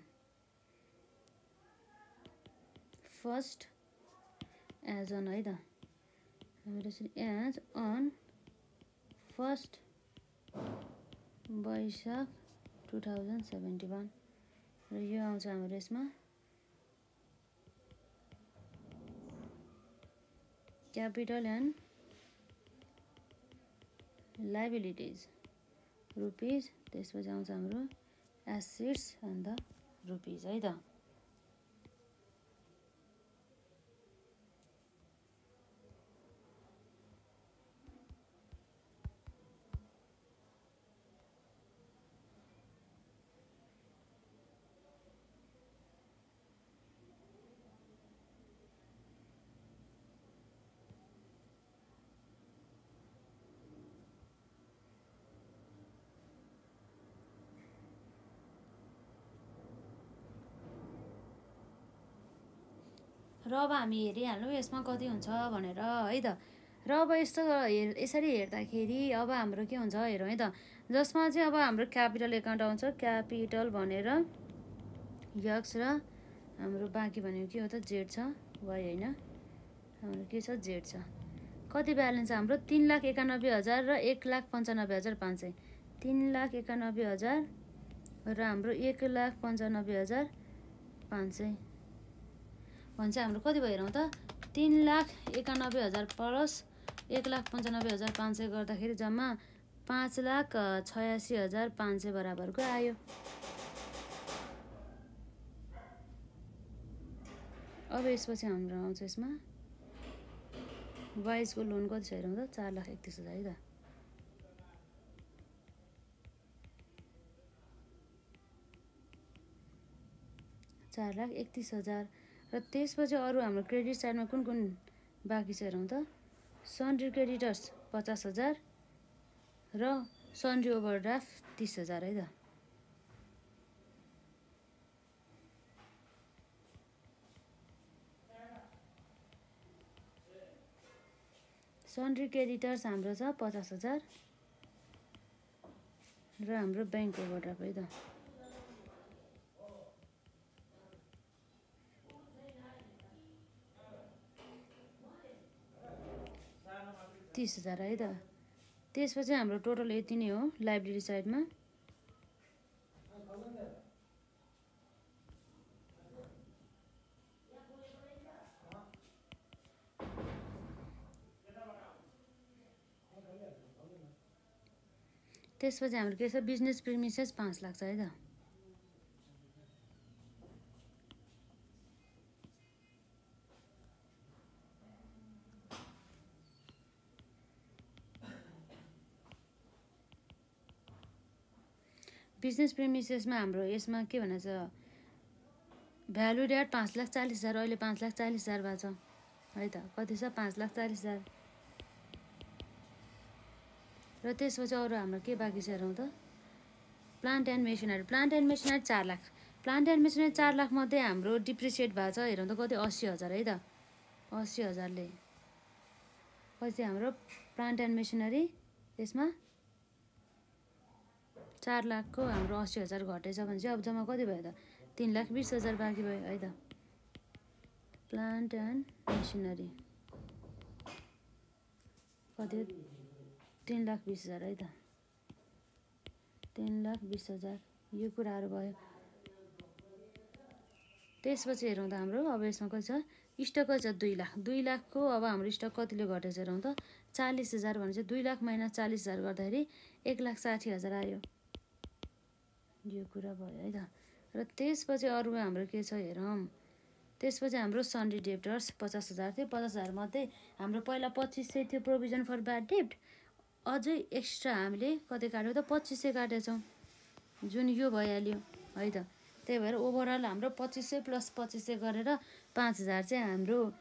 first as on है त एज अन फर्स्ट वैशाख 2071 र यो आउँछ हाम्रो यसमा क्यापिटल एन्ड लाइबिलिटिज रुपिज त्यसपछि आउँछ हाम्रो एसेट्स एन्ड द रुपिज है त। र अब हामी हेरिहाल्नु यसमा कति हुन्छ भनेर है त। र अब यस्तो यसरी हेर्दाखेरि अब हाम्रो के हुन्छ हेरौँ है त जसमा चाहिँ अब हाम्रो क्यापिटल एकाउन्ट आउँछ क्यापिटल भनेर यक्स र हाम्रो बाँकी भनेको के हो त जेड छ वाइ होइन हाम्रो के छ जेड छ। कति ब्यालेन्स हाम्रो 3,91,000 र 1,95,500 3,91,000 र हाम्रो 1,95,500 भन्छ हाम्रो कति भइरहँ त 3,91,000 प्लस 1,95,500 गर्दाखेरि जम्मा 5,86,500 बराबरको आयो। अब यसपछि हाम्रो आउँछ यसमा वाइजको लोन कति छ हेरौँ त 4,31,000 है त। $4,31,000 र त्यसपछि अरू हाम्रो क्रेडिट साइडमा कुन कुन बाँकी छ हेरौँ त सन्ड्री क्रेडिटर्स 50,000 र सन्ड्री ओभरड्राफ्ट 30,000 है त। सन्ड्री क्रेडिटर्स हाम्रो छ 50,000 र हाम्रो ब्याङ्क ओभरड्राफ्ट है त 30,000 है त। त्यसपछि हाम्रो टोटल यति नै हो लाइब्रेरी साइडमा। त्यसपछि हाम्रो के छ बिजनेस प्रिमिसेस 5 लाख छ है त। बिजनेस प्रिमिसेसमा हाम्रो यसमा के भनेको छ भ्यालु एट 5,40,000 अहिले 5,40,000 भएको छ है त कति छ 5,40,000 र त्यसपछि अरू हाम्रो के बाँकी छ हेरौँ त plant and machinery 4 lakh plant and machinery 4 lakh मध्ये हाम्रो डिप्रिसिएट भएको छ हेरौँ त कति 80,000 है त 80,000ले कति हाम्रो प्लान्ट एन्ड मेसिनरी त्यसमा 4 लाखको हाम्रो 80,000 घटेछ भने चाहिँ अब जम्मा कति भयो त 3,20,000 बाँकी भयो है त प्लान्ट एन्ड मेसिनरी कति 3,20,000 है त 3,20,000 यो कुराहरू भयो त्यसपछि हेरौँ त हाम्रो अब यसमा कति छ स्टक कति छ 2 लाख 2 लाखको अब हाम्रो स्टक कतिले घटेछ हेरौँ त 40,000 भने चाहिँ 2 लाख माइनस 40,000 गर्दाखेरि 1,60,000 आयो यो कुरा भयो है त र त्यसपछि अरु हाम्रो के छ हेरौँ त्यसपछि हाम्रो सन्ड्री डेब्टर्स 50,000 थियो 50,000 मध्ये हाम्रो पहिला 2500 थियो प्रोभिजन फर ब्याड डेब्ट अझै एक्स्ट्रा हामीले कति काट्यो त 2500 काटेछौँ जुन यो भइहाल्यो है त त्यही भएर ओभरअल हाम्रो 2500 प्लस 2500 गरेर 5,000 चाहिँ हाम्रो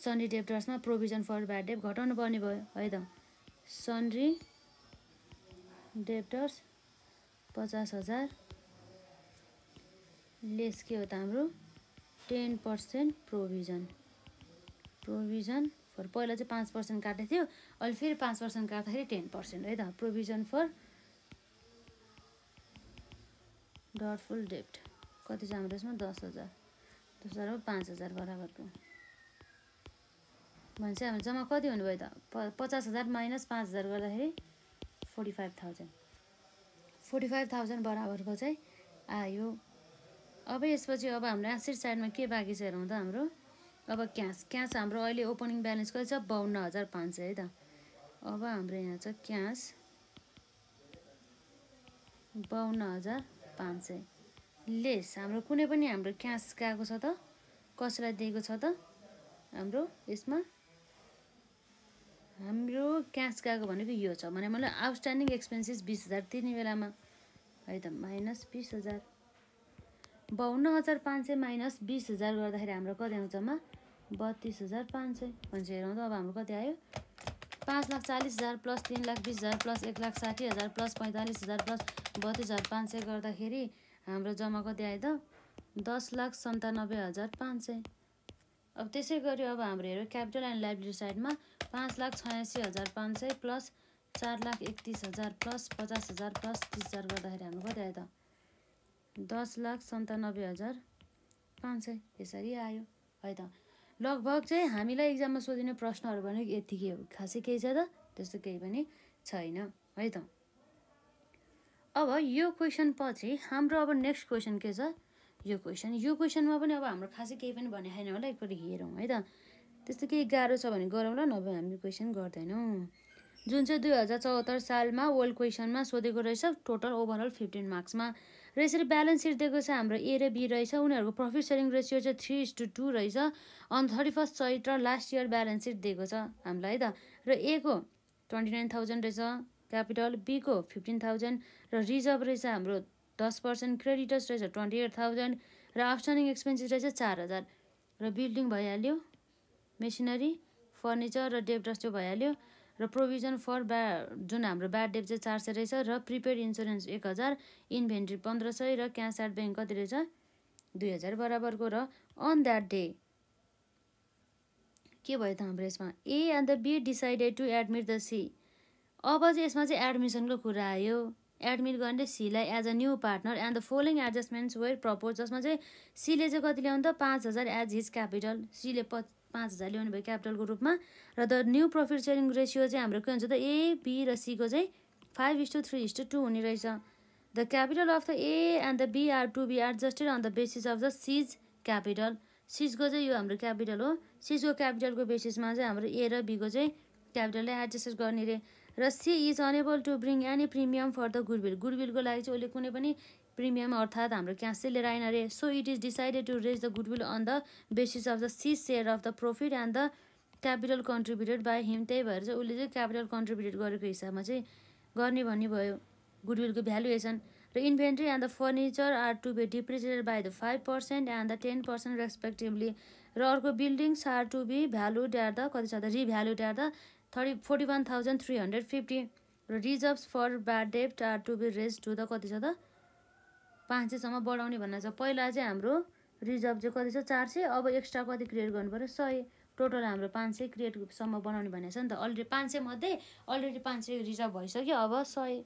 सन्ड्री डेब्टर्समा प्रोभिजन फर ब्याड डेब्ट घटाउनु पर्ने भयो है त सन्ड्री डेब्टर्स 50,000 लेस के हो त हाम्रो 10% प्रोभिजन फर पहिला चाहिँ 5% काटेको थियो अहिले फेरि 5% काट्दाखेरि 10% है त प्रोभिजन फर डटफुल डेब्ट कति छ हाम्रो यसमा 10,000 10,000 हो 5,000 बराबरको भने चाहिँ हाम्रो जम्मा कति हुने भयो त 50,000 माइनस 5,000 गर्दाखेरि 45,000 बराबरको चाहिँ आयो अब यसपछि अब हाम्रो एसेट साइडमा के बाँकी छ हेरौँ त हाम्रो अब क्यास हाम्रो अहिले ओपनिङ ब्यालेन्स कति छ 52,500 है त अब हाम्रो यहाँ छ क्यास 52,500 लेस हाम्रो कुनै पनि हाम्रो क्यास गएको छ त कसैलाई दिएको छ त हाम्रो यसमा हाम्रो क्यास गएको भनेको यो छ भने मलाई आउटस्ट्यान्डिङ एक्सपेन्सेस 20,000 तिर्ने बेलामा है त माइनस 20,000 52,500 माइनस 20,000 गर्दाखेरि हाम्रो कति आउँछमा 32,500 भन्छ हेरौँ त अब हाम्रो कति आयो 5,40,000 प्लस 3,20,000 प्लस 1,60,000 प्लस 45,000 प्लस 32,500 गर्दाखेरि हाम्रो जम्मा कति आयो त 10,97,500 अब त्यसै गरी अब हाम्रो हेरौँ क्यापिटल एन्ड लायबिलिटी साइडमा 5,86,500 प्लस 4,31,000 प्लस 50,000 प्लस 30,000 गर्दाखेरि हाम्रो कति आयो त 10,97,500 यसरी आयो है त लगभग चाहिँ हामीलाई एक्जाममा सोधिने प्रश्नहरू भनेको यतिकै हो खासै केही छ त त्यस्तो केही पनि छैन है त अब यो क्वेसन पछि हाम्रो अब नेक्स्ट क्वेसन के छ यो क्वेसनमा पनि अब हाम्रो खासै केही पनि भने छैन होला एकपल्ट हेरौँ है त त्यस्तो केही गाह्रो छ भने गरौँला नभए हामी क्वेसन गर्दैनौँ जुन चाहिँ 2074 सालमा ओल्ड क्वेसनमा सोधेको रहेछ टोटल ओभरअल 15 मार्क्समा र यसरी ब्यालेन्स सिट दिएको छ हाम्रो ए र बी रहेछ उनीहरूको प्रफिट सेयरिङ रेसियो चाहिँ 3:2 रहेछ on 31 Chaitra last year balance sheet दिएको छ हामीलाई है त र ए को 29,000 रहेछ क्यापिटल बी को 15,000 र रिजर्भ रहेछ हाम्रो 10% क्रेडिटर्स रहेछ 28,000 र आउटस्ट्यान्डिङ एक्सपेन्सेस रहेछ 4,000 र बिल्डिङ भइहाल्यो मेसिनरी फर्निचर र डेब्टर्स त्यो भइहाल्यो र प्रोभिजन फर जुन हाम्रो ब्याड डेब्ट चाहिँ 400 रहेछ र प्रिपेड इन्सुरेन्स 1,000 इन्भेन्ट्री 1,500 र क्यास एट ब्याङ्क कति रहेछ 2,000 बराबरको र अन द्याट डे के भयो त हाम्रो यसमा A and the B decided to admit the C अब चाहिँ यसमा चाहिँ एडमिसनको कुरा आयो एडमिट गर्ने सीलाई as a new partner and the following adjustments were proposed जसमा चाहिँ सीले चाहिँ कति ल्याउनु त 5,000 एज हिज क्यापिटल सीले 5,000 ल्याउनु भयो क्यापिटलको रूपमा र the new profit sharing ratio चाहिँ हाम्रो के हुन्छ त ए बी र सीको चाहिँ 5:3:2 हुने रहेछ the capital of the A and the B are to be adjusted on the basis of the C's capital सिजको चाहिँ यो हाम्रो क्यापिटल हो सिजको क्यापिटलको बेसिसमा चाहिँ हाम्रो ए र बीको चाहिँ क्यापिटललाई एडजस्ट गर्ने रे र C is unable to bring any premium for the गुडविलको लागि चाहिँ उसले कुनै पनि प्रिमियम अर्थात् हाम्रो क्यास चाहिँ लिएर आएन अरे so it is decided to raise the goodwill on the basis of the C share of the profit and the capital contributed by him त्यही भएर चाहिँ उसले चाहिँ क्यापिटल कन्ट्रिब्युटेड गरेको हिसाबमा चाहिँ गर्ने भन्ने भयो गुडविलको भ्यालुएसन र inventory and the furniture are to be depreciated by the 5% and the 10% respectively र अर्को buildings are to be valued at the कति छ त रिभ्यालुड एट द 41,350 र रिजर्भ्स फर ब्याड डेब्ट are to be raise to the कति छ त 500 सम्म बढाउने भन्ने छ पहिला चाहिँ हाम्रो रिजर्भ चाहिँ कति छ 400 अब एक्स्ट्रा कति क्रिएट गर्नु पर्यो 100 टोटल हाम्रो 500 क्रिएट सम्म बनाउने भनेको छ नि त अलरेडी 500 मध्ये अलरेडी 500 रिजर्भ भइसक्यो अब 100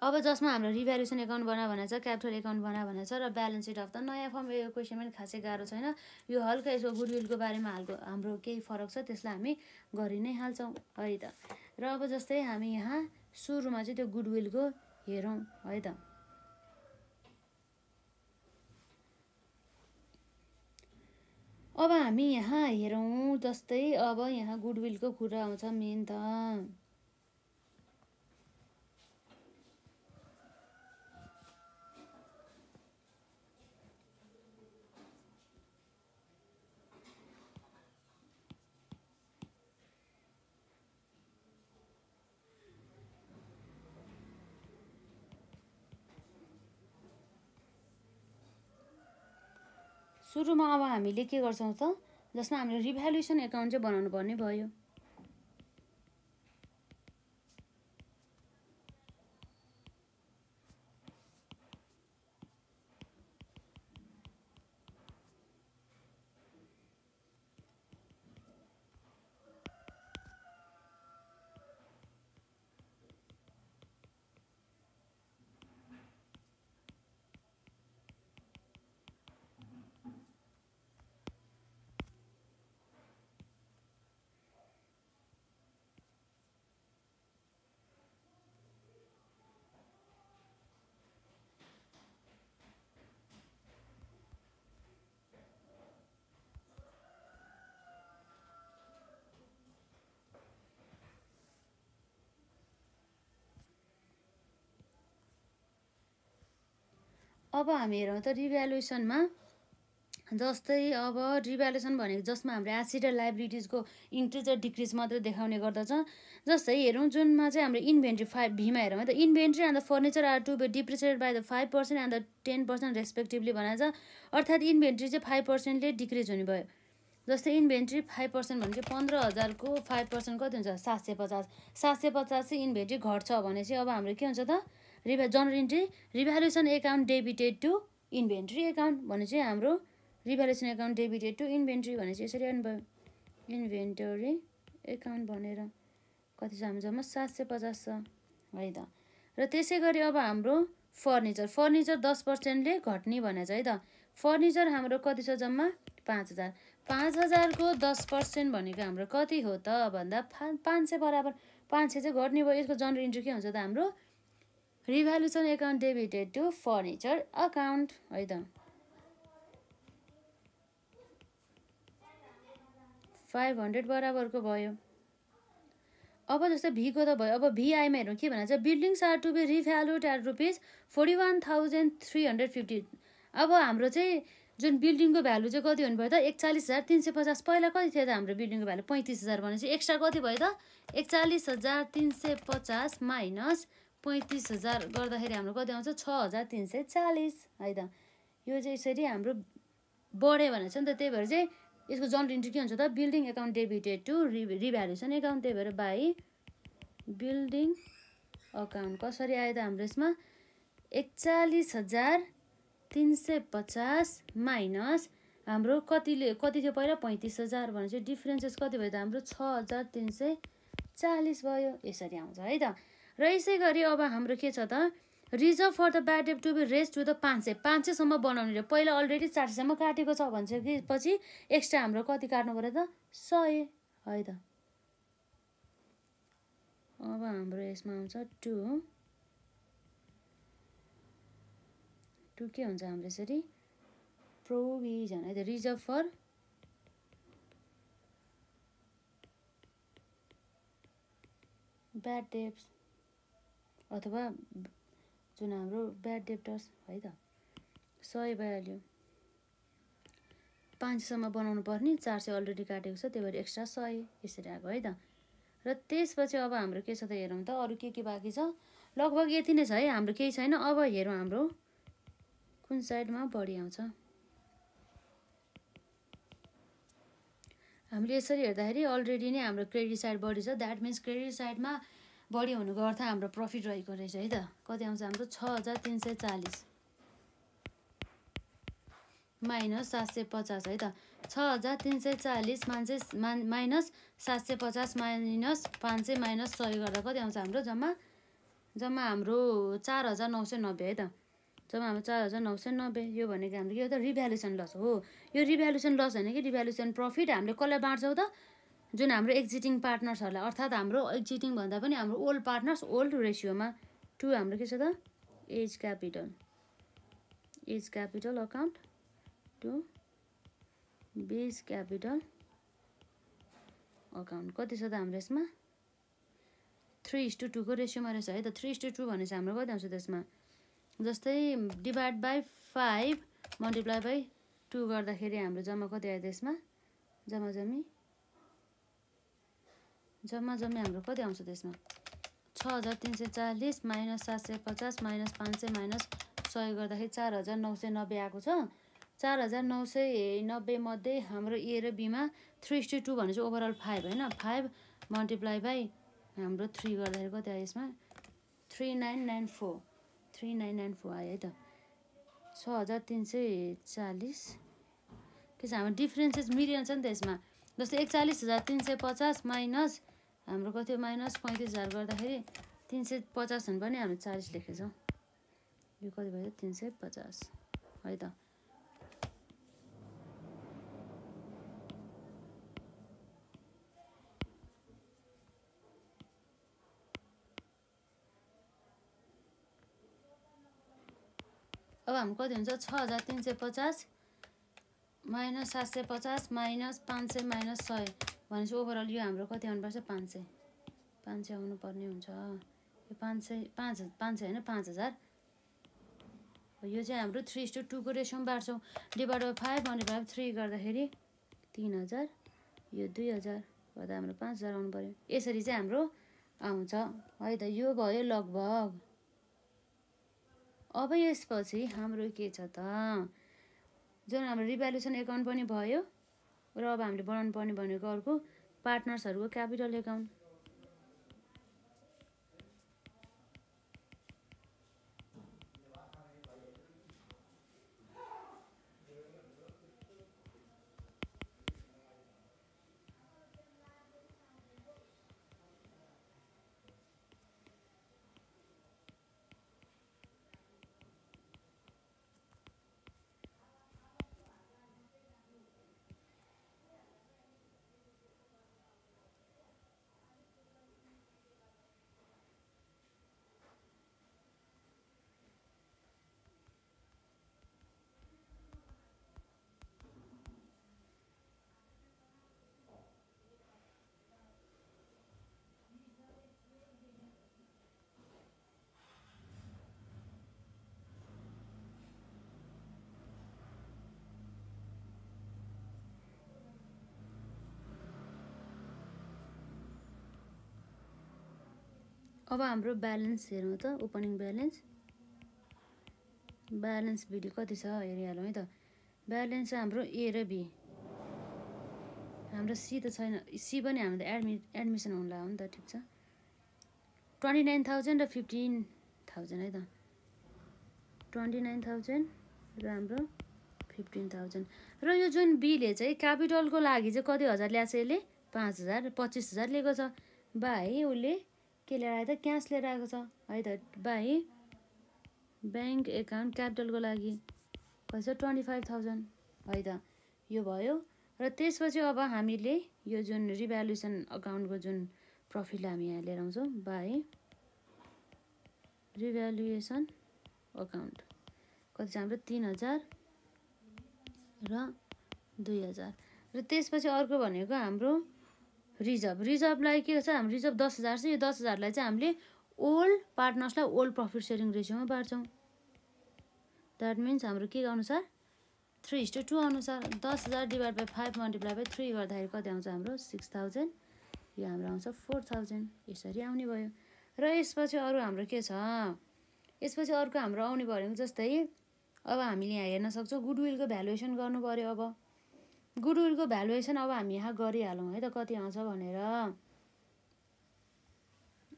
अब जसमा हाम्रो रिभ्यालुएसन एकाउन्ट बना भनेको छ, क्यापिटल एकाउन्ट बना भनेको छ र ब्यालेन्स सिट अफ द नयाँ फर्म। यो क्वेसन पनि खासै गाह्रो छैन, यो हल्का यसको गुडविलको बारेमा हाम्रो केही फरक छ, त्यसलाई हामी गरि नै हाल्छौँ है त। र अब जस्तै हामी यहाँ सुरुमा चाहिँ त्यो गुडविलको हेरौँ है त। अब हामी यहाँ हेरौँ, जस्तै अब यहाँ गुडविलको कुरा आउँछ मेन त। सुरुमा अब हामीले के गर्छौँ त, जसमा हामीले रिभ्यालुएसन एकाउन्ट चाहिँ बनाउनु पर्ने भयो। अब हामी हेरौँ त रिभ्यालुएसनमा, जस्तै अब रिभ्यालुएसन भनेको जसमा हाम्रो एसेट र लाइबिलिटिजको इन्क्रिज र डिक्रिज मात्रै देखाउने गर्दछ। जस्तै हेरौँ जुनमा चाहिँ हाम्रो इन्भेन्ट्री 5 भीमा हेरौँ त, inventory and the furniture are to be depreciated by the 5% and the 10% respectively भनेको छ। अर्थात् इन्भेन्ट्री चाहिँ 5%ले डिक्रिज हुने भयो। जस्तै इन्भेन्ट्री 5% भनेपछि 15,000को 5% कति हुन्छ 750। 750 चाहिँ इन्भेन्ट्री घट्छ भने चाहिँ अब हाम्रो के हुन्छ त, journal entry revaluation account debited to inventory account भने चाहिँ हाम्रो revaluation account debited to inventory भने चाहिँ यसरी आउनु भयो, इन्भेन्टरी एकाउन्ट भनेर कति छ हाम्रो जम्मा 750 छ है त। र त्यसै गरी अब हाम्रो फर्निचर 10%ले घट्ने भनेको छ है त। फर्निचर हाम्रो कति छ जम्मा 5,000। 5,000को 10% भनेको हाम्रो कति हो त भन्दा 500 बराबर। 500 चाहिँ घट्ने भयो। यसको जनरल इन्ट्री के हुन्छ त हाम्रो revaluation account debited to furniture account है त। 500 बराबरको भयो। अब जस्तै भीको त भयो। अब भिआईमा हेरौँ के भनेको छ, buildings are to be revalued at ₹41,350। अब हाम्रो चाहिँ जुन बिल्डिङको भ्यालु चाहिँ कति हुनु भयो त 41,350। पहिला कति थियो त हाम्रो बिल्डिङको भ्यालु 35,000 भनेपछि एक्स्ट्रा कति भयो त 41,350 माइनस 35,000 गर्दाखेरि हाम्रो कति आउँछ 6,340 है त। यो चाहिँ यसरी हाम्रो बढ्यो भनेको छ नि त। त्यही भएर चाहिँ यसको जनरल इन्ट्री के हुन्छ त, building account debited to revaluation account. त्यही भएर बाई बिल्डिङ अकाउन्ट कसरी आयो त हाम्रो यसमा 41,350 माइनस हाम्रो कति थियो पहिला 35,000 भनेपछि डिफरेन्सेस कति भयो त हाम्रो 6,340 भयो। यसरी आउँछ है त। र यसै गरी अब हाम्रो के छ त, reserve for the bad debt to be raise to the 500 सम्म बनाउने रे। पहिला अलरेडी 400 सम्म काटेको छ भनिसकेपछि एक्स्ट्रा हाम्रो कति काट्नु पर्यो त 100 है त। अब हाम्रो यसमा आउँछ 2 के हुन्छ हाम्रो यसरी प्रोभिजन है त, रिजर्भ फर ब्याड डेट्स अथवा जुन हाम्रो ब्याड डेप्टर्स है त 100 भइहाल्यो। 500 सम्म बनाउनु पर्ने 400 अलरेडी काटेको छ, त्यही भएर एक्स्ट्रा 100 यसरी आएको है त। र त्यसपछि अब हाम्रो के छ त हेरौँ त, अरू के बाँकी छ। लगभग यति नै छ है, हाम्रो केही छैन। अब हेरौँ हाम्रो कुन साइडमा बढी आउँछ। हामीले यसरी हेर्दाखेरि अलरेडी नै हाम्रो क्रेडिट साइड बढी छ। द्याट मिन्स क्रेडिट साइडमा बढी हुनुको अर्थ हाम्रो प्रफिट रहेको रहेछ है त। कति आउँछ हाम्रो 6,340 माइनस 750 है त। 6,340 माइनस 750 माइनस 500 माइनस 100 गर्दा कति आउँछ हाम्रो जम्मा जम्मा हाम्रो 4990 है त। जम्मा हाम्रो 4990। यो भनेको हाम्रो के हो त, रिभ्यालुएसन लस हो। यो रिभ्यालुएसन लस होइन कि रिभ्यालुएसन प्रफिट हामीले कसलाई बाँड्छौँ त, जुन हाम्रो एक्जिटिङ पार्टनर्सहरूलाई, अर्थात् हाम्रो एक्जिटिङ भन्दा पनि हाम्रो ओल्ड पार्टनर्स ओल्ड रेसियोमा। टु हाम्रो के छ त, X's capital account to B's capital account. कति छ त हाम्रो यसमा 3:2 को रेसियोमा रहेछ है त। 3:2 भनेपछि हाम्रो कति आउँछ त्यसमा, जस्तै डिभाइड बाई 5 मल्टिप्लाई बाई 2 गर्दाखेरि हाम्रो जम्मा कति आयो त्यसमा, जम्मा जम्मी हाम्रो कति आउँछ त्यसमा 6340 माइनस 750 माइनस 500 माइनस 100 गर्दाखेरि 4990 आएको छ। 4990 मध्ये हाम्रो ए र बीमा 3:2 भनेपछि ओभरअल 5 होइन, 5 मल्टिप्लाई बाई हाम्रो 3 गर्दाखेरि कति आयो यसमा 3994 आयो है त। 6340 के छ हाम्रो डिफ्रेन्सेस मिलियन छ नि त यसमा। जस्तै 41,350 माइनस हाम्रो कति हो माइनस 35,000 गर्दाखेरि 350 हुनु पनि हामी 40 लेखेछौँ। यो कति भयो 350 है त। अब हाम्रो कति हुन्छ 6350 माइनस 750 माइनस 500 माइनस 100 भनेपछि ओभरअल यो हाम्रो कति आउनुपर्छ 500 आउनुपर्ने हुन्छ। यो 500 होइन 5000। यो चाहिँ हाम्रो 3:2 को रेसियोमा बाँड्छौँ। डिभाइड बाई 5 मल्टिप्लाई बाई 3 गर्दाखेरि 3000, यो 2000 गर्दा हाम्रो 5000 आउनु पऱ्यो। यसरी चाहिँ हाम्रो आउँछ है त। यो भयो लगभग। अब यसपछि हाम्रो के छ त, जुन हाम्रो रिभ्यालुएसन एकाउन्ट पनि भयो र अब हामीले बनाउनु पर्ने भनेको अर्को पार्टनर्सहरूको क्यापिटल एकाउन्ट। अब हाम्रो ब्यालेन्स हेरौँ त, ओपनिङ ब्यालेन्स भिडियो कति छ हेरिहालौँ है त। ब्यालेन्स हाम्रो ए र बी, हाम्रो सी त छैन, सी पनि हाम्रो एडमिसन हुन लाग्यो नि त। ठिक छ 29,000 र 15,000 है त। 29,000 र हाम्रो 15,000। र यो जुन बीले चाहिँ क्यापिटलको लागि चाहिँ कति हजार ल्याएको छ, यसले 5,000 25,000 लिएको छ। बाई उसले के लिएर आयो त, क्यास लिएर आएको छ है त। बाई ब्याङ्क एकाउन्ट क्यापिटलको लागि कति छ 25,000 है त। यो भयो। र त्यसपछि अब हामीले यो जुन रिभ्यालुएसन अकाउन्टको जुन प्रफिटलाई हामी यहाँ लिएर आउँछौँ बाई रिभ्यालुएसन अकाउन्ट कति छ हाम्रो 3,000 र 2,000। र त्यसपछि अर्को भनेको हाम्रो रिजर्भलाई के छ, हाम्रो रिजर्भ 10,000 छ। यो 10,000लाई चाहिँ हामीले ओल्ड पार्टनर्सलाई ओल्ड प्रफिट सेयरिङ रेसियोमा बाँड्छौँ। द्याट मिन्स हाम्रो के अनुसार 3:2 अनुसार 10,000 डिभाइड बाई 5 मल्टिप्लाई बाई 3 गर्दाखेरि कति आउँछ हाम्रो 6,000। यो हाम्रो आउँछ 4,000। यसरी आउने भयो। र यसपछि अरू हाम्रो के छ, यसपछि अर्को हाम्रो आउने भनेको जस्तै अब हामीले यहाँ हेर्न सक्छौँ गुडविलको भ्यालुएसन गर्नु पऱ्यो। अब गुडविलको भ्यालुएसन अब हामी यहाँ गरिहालौँ है त कति आउँछ भनेर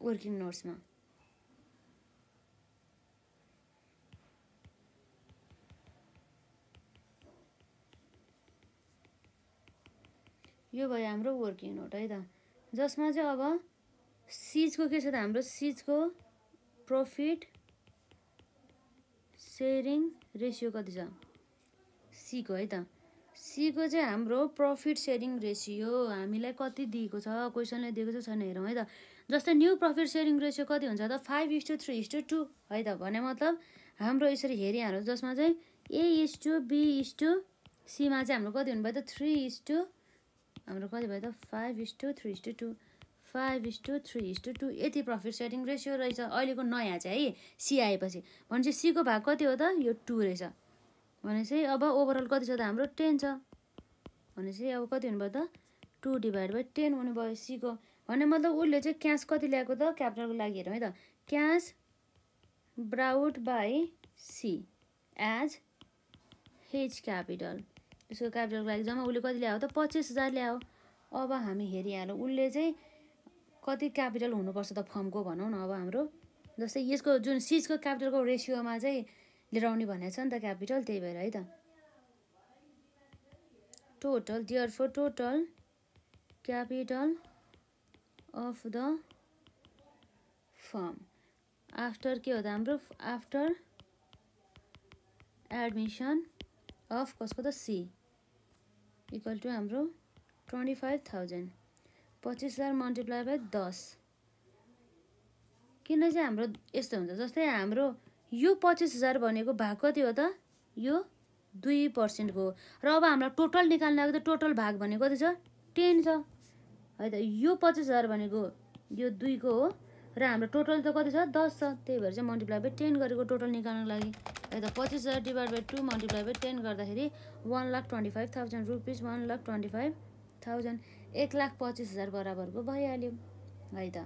वर्किङ नोट्समा। यो भयो हाम्रो वर्किङ नोट है त, जसमा चाहिँ अब सिजको के छ त, हाम्रो सिजको प्रॉफिट सेयरिङ रेसियो कति छ सी को है त सी को चाहिँ हाम्रो प्रॉफिट सेयरिङ रेसियो हामीलाई कति दिएको छ क्वेशनले दिएको छ छैन हेरौँ है त जस्तै न्यू प्रॉफिट सेयरिङ रेसियो कति हुन्छ त 5:3:2 है त भने मतलब हाम्रो यसरी हेरिहाल्नु जसमा चाहिँ A:B:C मा चाहिँ हाम्रो कति हुनुभयो त 3:, हाम्रो कति भयो त 5:3:2 5:3:2 यति प्रॉफिट सेयरिङ रेसियो रहेछ अहिलेको नयाँ चाहिँ है सी आएपछि भनेपछि सी को भाग कति हो त यो 2 रहेछ भनेपछि अब ओभरअल कति छ त हाम्रो 10 छ भनेपछि अब कति हुनुभयो त 2/10 हुनुभयो सी को भन्ने मतलब उसले चाहिँ क्यास कति ल्याएको त क्यापिटलको लागि हेरौँ है त cash brought by C as his capital त्यसको क्यापिटलको लागि जम्मा उसले कति ल्यायो त 25,000 ल्यायो अब हामी हेरिहालौँ उसले चाहिँ कति क्यापिटल हुनुपर्छ त फर्मको भनौँ न अब हाम्रो जस्तै यसको जुन सिजको क्यापिटलको रेसियोमा चाहिँ लिएर आउने भनेको छ नि त क्यापिटल त्यही भएर है त total therefore total capital of the form after के हो त हाम्रो आफ्टर एडमिसन अफ कसको त सी इक्वल टु हाम्रो 25,000 25,000 मल्टिप्लाई बाई 10 किन चाहिँ हाम्रो यस्तो हुन्छ जस्तै हाम्रो यो 25,000 भनेको भाग कति हो त यो 2% को र अब हामीलाई टोटल निकाल्नको त टोटल भाग भनेको कति छ 10 छ है त यो 25,000 भनेको यो 2 को हो र हाम्रो टोटल त कति छ 10 छ त्यही भएर चाहिँ मल्टिप्लाई बाई 10 गरेको टोटल निकाल्नको लागि है त 25,000 डिभाइड बाई 2 मल्टिप्लाई बाई 10 गर्दाखेरि 1,25,000 रुपिस 1,25,000 1,25,000 बराबरको भइहाल्यो है त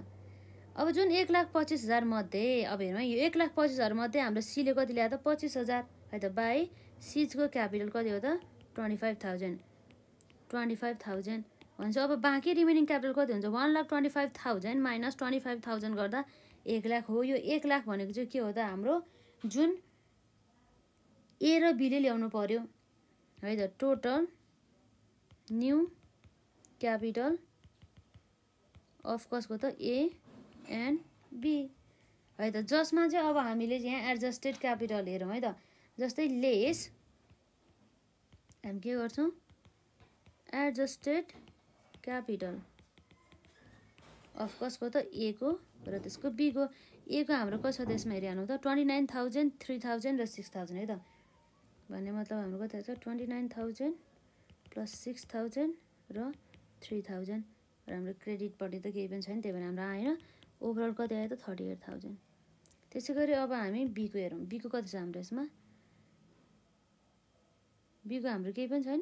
अब जुन 1,25,000 मध्ये अब हेरौँ यो 1,25,000 मध्ये हाम्रो सीले कति ल्यायो त 25,000 है त बाई सिजको क्यापिटल कति हो त 25,000 भन्छ अब बाँकी रिमेनिङ क्यापिटल कति हुन्छ 1,25,000 माइनस 25,000 गर्दा 1,00,000 हो यो 1,00,000 भनेको चाहिँ के हो त हाम्रो जुन ए र बीले ल्याउनु पर्यो है त टोटल न्यू क्यापिटल अफ कसको त ए एन्ड बी है त जसमा चाहिँ अब हामीले यहाँ एडजस्टेड क्यापिटल हेरौँ है त जस्तै लेस हामी के गर्छौँ एडजस्टेड क्यापिटल अफ कसको त ए को र त्यसको बी को ए को हाम्रो कसो त्यसमा हेरिहाल्नु त 29,000 3,000 र 6,000 है त भन्ने मतलब हाम्रो कति छ 29,000 प्लस 6,000 र 3,000 र हाम्रो क्रेडिटपट्टि त केही पनि छैन त्यही भएर हाम्रो आएन ओभरअल कति आयो त 38,000 त्यसै गरी अब हामी बी को हेरौँ बी को कति छ हाम्रो यसमा बी को हाम्रो केही पनि छैन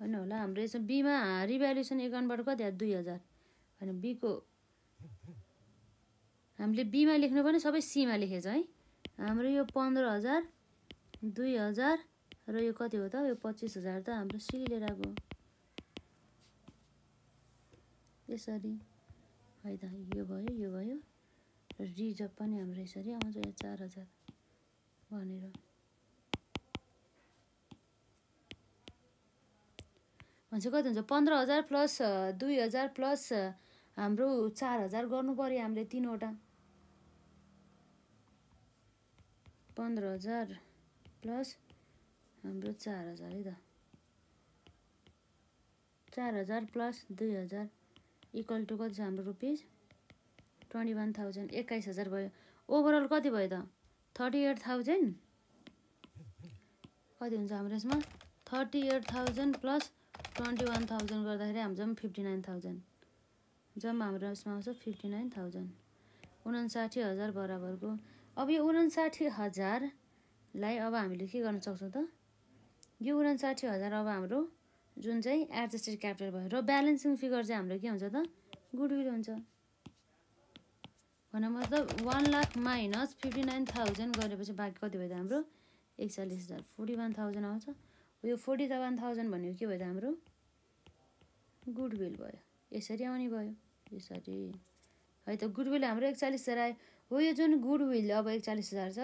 होइन होला हाम्रो यसमा बीमा रिभ्यालुएसन एकाउन्टबाट कति आयो 2,000 होइन बी को हामीले बीमा लेख्नु पनि सबै सीमा लेखेछ है हाम्रो यो 15,000 2,000 र यो कति हो त यो 25,000 त हाम्रो सी लिएर आएको यसरी है त यो भयो र रिजर्भ पनि हाम्रो यसरी आउँछ यो 4,000 भनेर भन्छ कति हुन्छ 15,000 प्लस 2,000 प्लस हाम्रो 4,000 गर्नु पर्यो हामीले तीनवटा 15,000 प्लस हाम्रो 4,000 है त 4,000 प्लस 2,000 इक्वल टु कति छ हाम्रो रुपिस 21,000 21,000 भयो ओभरअल कति भयो त 38,000 कति हुन्छ हाम्रो यसमा 38,000 प्लस 21,000 गर्दाखेरि हाम्रो जम्मा 59,000 जम्मा हाम्रो यसमा आउँछ 59,000 59,000 बराबरको अब यो 59,000 लाई अब हामीले के गर्न सक्छौँ त यो 59,000 अब हाम्रो जुन चाहिँ एडजस्टेड क्यापिटल भयो र ब्यालेन्सिङ फिगर चाहिँ हाम्रो के हुन्छ त गुडविल हुन्छ भने मतलब 1,00,000 माइनस 59,000 गरेपछि बाँकी कति भयो त हाम्रो 41,000 41,000 आउँछ यो 41,000 भनेको के भयो त हाम्रो गुडविल भयो यसरी आउने भयो यसरी है त गुडविल हाम्रो 41,000 आयो हो यो जुन गुडविल अब 41,000 छ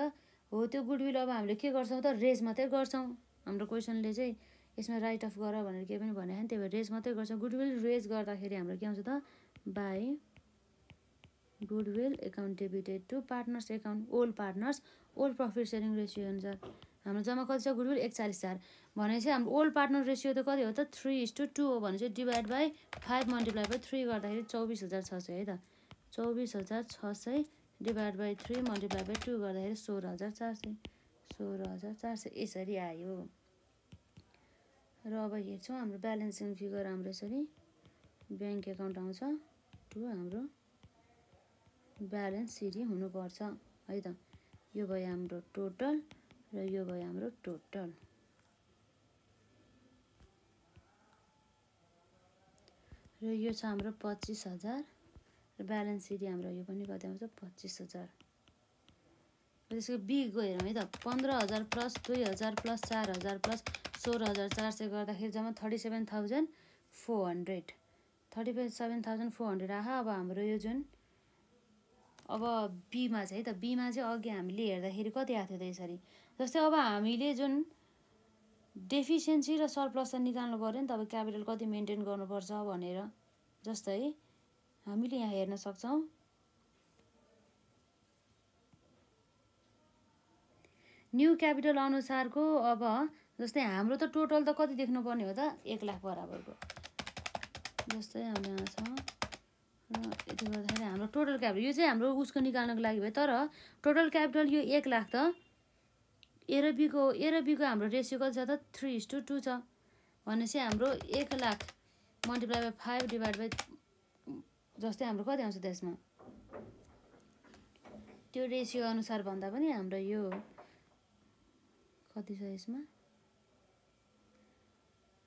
हो त्यो गुडविल अब हामीले के गर्छौँ त रेज मात्रै गर्छौँ हाम्रो क्वेसनले चाहिँ यसमा राइट अफ गर भनेर केही पनि भनेको छैन त्यही भएर रेज मात्रै गर्छौँ गुडविल रेज गर्दाखेरि हाम्रो के आउँछ त by goodwill account debited to partners account old partners old profit sharing ratio अनुसार हाम्रो जम्मा कति छ गुडविल 41,000 भनेपछि हाम्रो ओल्ड पार्टनर रेसियो त कति हो त 3:2 हो भनेपछि डिभाइड बाई 5 मल्टिप्लाई बाई 3 गर्दाखेरि 24,600 है त 24,600 डिभाइड बाई 3 मल्टिप्लाई बाई 2 गर्दाखेरि 16,400 यसरी आयो। र अब हेर्छौँ हाम्रो ब्यालेन्सिङ फिगर हाम्रो यसरी ब्याङ्क एकाउन्ट आउँछ टु हाम्रो ब्यालेन्स सिडी हुनुपर्छ है त। यो भयो हाम्रो टोटल र यो भयो हाम्रो टोटल। र यो छ हाम्रो 25,000 र ब्यालेन्स सिडी हाम्रो यो पनि कति आउँछ 25,000। त्यसको बीको हेरौँ है त 15,000 प्लस 2,000 प्लस 4,000 प्लस 16,400 गर्दाखेरि जम्मा 37,400 37,400 आयो। अब हाम्रो यो जुन अब बीमा चाहिँ है त बीमा चाहिँ अघि हामीले हेर्दाखेरि कति आएको थियो त यसरी जस्तै अब हामीले जुन डेफिसियन्सी र सरप्लस निकाल्नु पर्यो नि त अब क्यापिटल कति मेन्टेन गर्नुपर्छ भनेर जस्तै हामीले यहाँ हेर्न सक्छौँ न्यू क्यापिटल अनुसारको अब जस्तै हाम्रो त टोटल त कति देख्नुपर्ने हो त 1 लाख बराबरको जस्तै हाम्रो यहाँ छ र यति गर्दाखेरि हाम्रो टोटल क्यापिटल यो चाहिँ हाम्रो उसको निकाल्नको लागि भयो तर टोटल क्यापिटल यो 1 लाख त ए र बीको हाम्रो रेसियो कति छ त 3:2 छ भनेपछि हाम्रो 1 lakh multiply by 5 divide by जस्तै हाम्रो कति आउँछ त्यसमा त्यो रेसियो अनुसार भन्दा पनि हाम्रो यो कति छ यसमा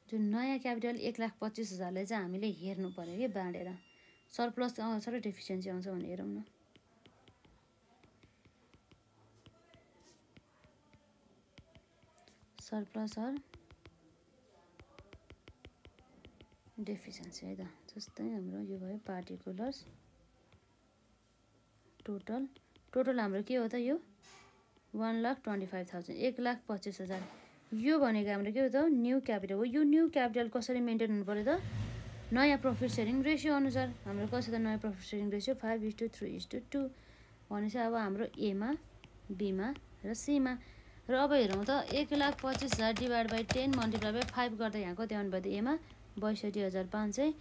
जुन नयाँ क्यापिटल 1,25,000 चाहिँ हामीले हेर्नु पर्यो कि बाँडेर सरप्लस आउँछ र डेफिसियन्सी आउँछ भनेर हेरौँ न। सरप्लस अर डेफिसियन्सी है त जस्तै हाम्रो यो भयो पार्टिकुलर्स टोटल हाम्रो के हो त यो 1,25,000 1,25,000 यो भनेको हाम्रो के हो त न्यू क्यापिटल हो। यो न्यू क्यापिटल कसरी मेन्टेन हुनु पर्यो त नयाँ प्रफिट सेयरिङ रेसियो अनुसार हाम्रो कसरी त नयाँ प्रफिट सेयरिङ रेसियो 5:3:2 भनेपछि अब हाम्रो एमा बीमा र सीमा र अब हेरौँ त 1,25,000 डिभाइड बाई 10 मल्टिप्लाई बाई 5 गर्दा यहाँ कति आउनु भयो त एमा 62,500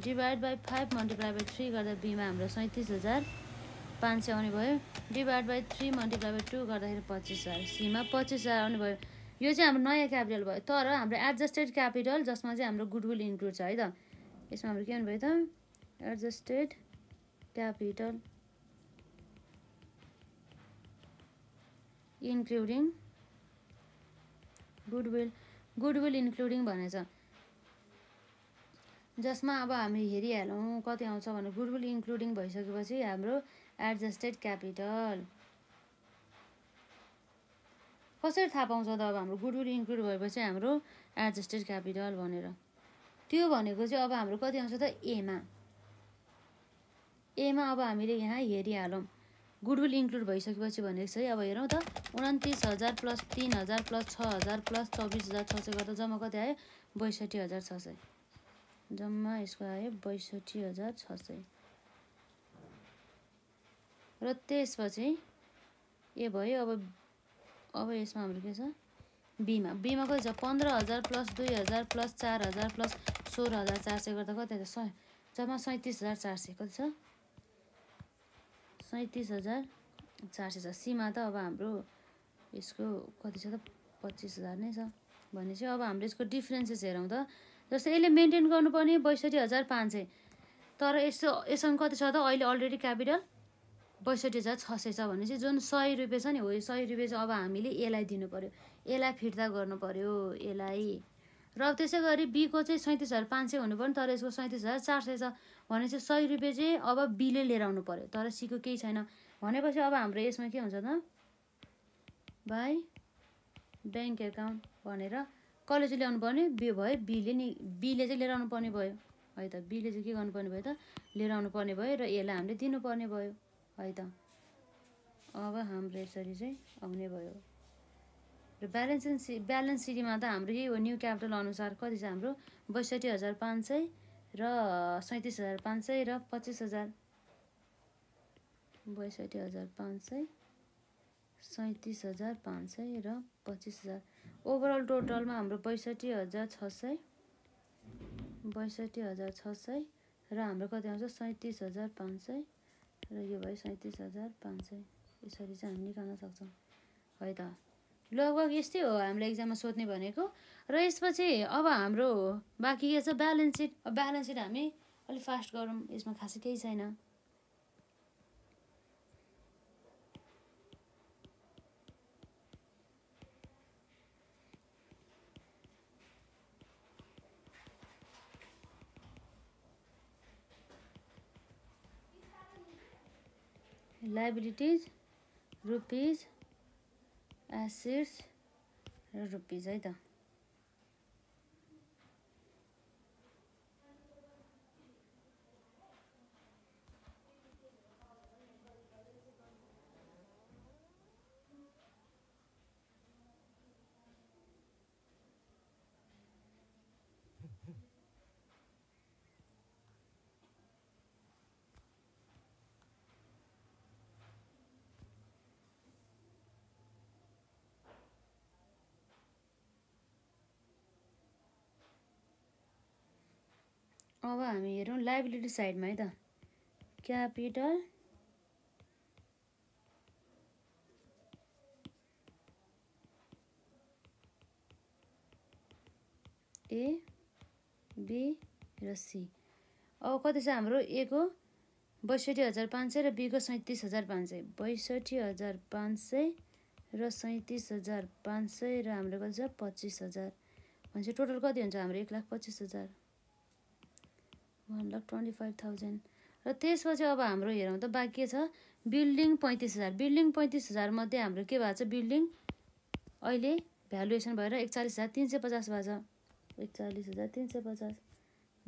डिभाइड बाई 5 मल्टिप्लाई बाई 3 गर्दा बीमा हाम्रो 37,500 आउने भयो डिभाइड बाई 3 मल्टिप्लाई बाई 2 गर्दाखेरि 25,000 सीमा 25,000 आउने भयो। यो चाहिँ हाम्रो नयाँ क्यापिटल भयो तर हाम्रो एडजस्टेड क्यापिटल जसमा चाहिँ हाम्रो गुडविल इन्क्लुड छ है त यसमा हाम्रो के हुनु भयो त adjusted capital including goodwill including भनेछ जसमा अब हामी हेरिहालौँ कति आउँछ भने गुडविल इन्क्लुडिङ भइसकेपछि हाम्रो एडजस्टेड क्यापिटल कसरी थाहा पाउँछ त अब हाम्रो गुडविल इन्क्लुड भएपछि हाम्रो एडजस्टेड क्यापिटल भनेर त्यो भनेको चाहिँ अब हाम्रो कति आउँछ त एमा अब हामीले यहाँ हेरिहालौँ गुडविल इन्क्लुड भइसकेपछि भनेको चाहिँ अब हेरौँ त 29,000 प्लस 3,000 प्लस 6,000 प्लस 24,600 गर्दा जम्मा कति आयो 62,600 जम्मा यसको आयो 62,600 र त्यसपछि ए भयो अब यसमा हाम्रो के छ बीमा कति छ 15,000 प्लस 2,000 प्लस 4,000 प्लस 16,400 गर्दा कति छ जम्मा 37,400 कति छ 37,400 छ। सीमा त अब हाम्रो यसको कति छ त 25,000 नै छ भनेपछि अब हाम्रो यसको डिफ्रेन्सेस हेरौँ त जस्तै यसले मेन्टेन गर्नुपर्ने 62,500 तर यसमा कति छ त अहिले अलरेडी क्यापिटल 62,600 छ भनेपछि जुन 100 रुपियाँ छ नि हो यो 100 रुपियाँ चाहिँ अब हामीले यसलाई दिनु पर्यो यसलाई फिर्ता गर्नु पर्यो यसलाई र त्यसै गरी बीको चाहिँ 37,500 हुनु पर्यो तर यसको 37,400 छ भनेपछि 100 रुपियाँ चाहिँ अब बीले लिएर आउनु पर्यो तर सीको केही छैन भनेपछि अब हाम्रो यसमा के हुन्छ त बाई ब्याङ्क एकाउन्ट भनेर कसले चाहिँ ल्याउनु पर्ने बे भयो बीले चाहिँ लिएर आउनु पर्ने भयो है त बीले चाहिँ के गर्नुपर्ने भयो त लिएर आउनु पर्ने भयो र यसलाई हामीले दिनुपर्ने भयो है त अब हाम्रो यसरी चाहिँ आउने भयो र ब्यालेन्स सिडीमा त हाम्रो यही हो न्यू क्यापिटल अनुसार कति छ हाम्रो 62,500 र 37,500 र 25,000 62,500 37,500 र 25,000 ओभरअल टोटलमा हाम्रो 62,600 62,600 र हाम्रो कति आउँछ 37,500 र यो भयो 37,500 यसरी चाहिँ हामी निकाल्न सक्छौँ है त। लगभग यस्तै हो हामीले एक्जाममा सोध्ने भनेको। र यसपछि अब हाम्रो बाँकी के छ ब्यालेन्स सिट। ब्यालेन्स सिट हामी अलि फास्ट गरौँ, यसमा खासै केही छैन। लाइबिलिटिज रुपिज एसेट्स र रुपिज है त। अब हामी हेरौँ लाइबिलिटी साइडमा है त। क्यापिटल ए बी र सी। अब कति छ हाम्रो ए को 62,500 र बी को 37,500 62,500 र 37,500 र हाम्रो कति छ 25,000 भनेपछि टोटल कति हुन्छ हाम्रो 1,25,000 1,25,000 र त्यसपछि अब हाम्रो हेरौँ त बाँकी के छ बिल्डिङ 35,000 बिल्डिङ 35,000 मध्ये हाम्रो के भएको छ बिल्डिङ अहिले भ्यालुएसन भएर 41,350 भएको छ 41,350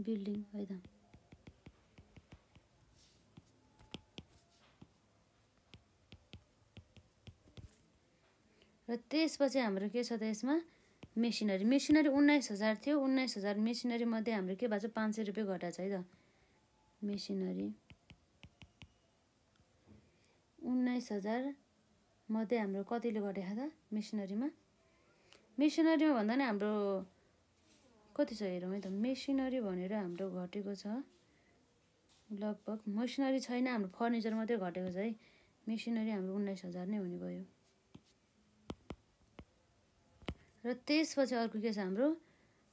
बिल्डिङ है त। र त्यसपछि हाम्रो के छ त यसमा मेसिनरी 19,000 थियो 19,000 मेसिनरी मध्ये हाम्रो के भएको छ 500 रुपियाँ घटाएको छ है त। मेसिनरी 19,000 मध्ये हाम्रो कतिले घटेको त मेसिनरीमा भन्दा नि हाम्रो कति छ हेरौँ है त। मेसिनरी भनेर हाम्रो घटेको छ लगभग मेसिनरी छैन हाम्रो फर्निचर मात्रै घटेको छ है। मेसिनरी हाम्रो 19,000 नै हुने भयो। र त्यसपछि अर्को के छ हाम्रो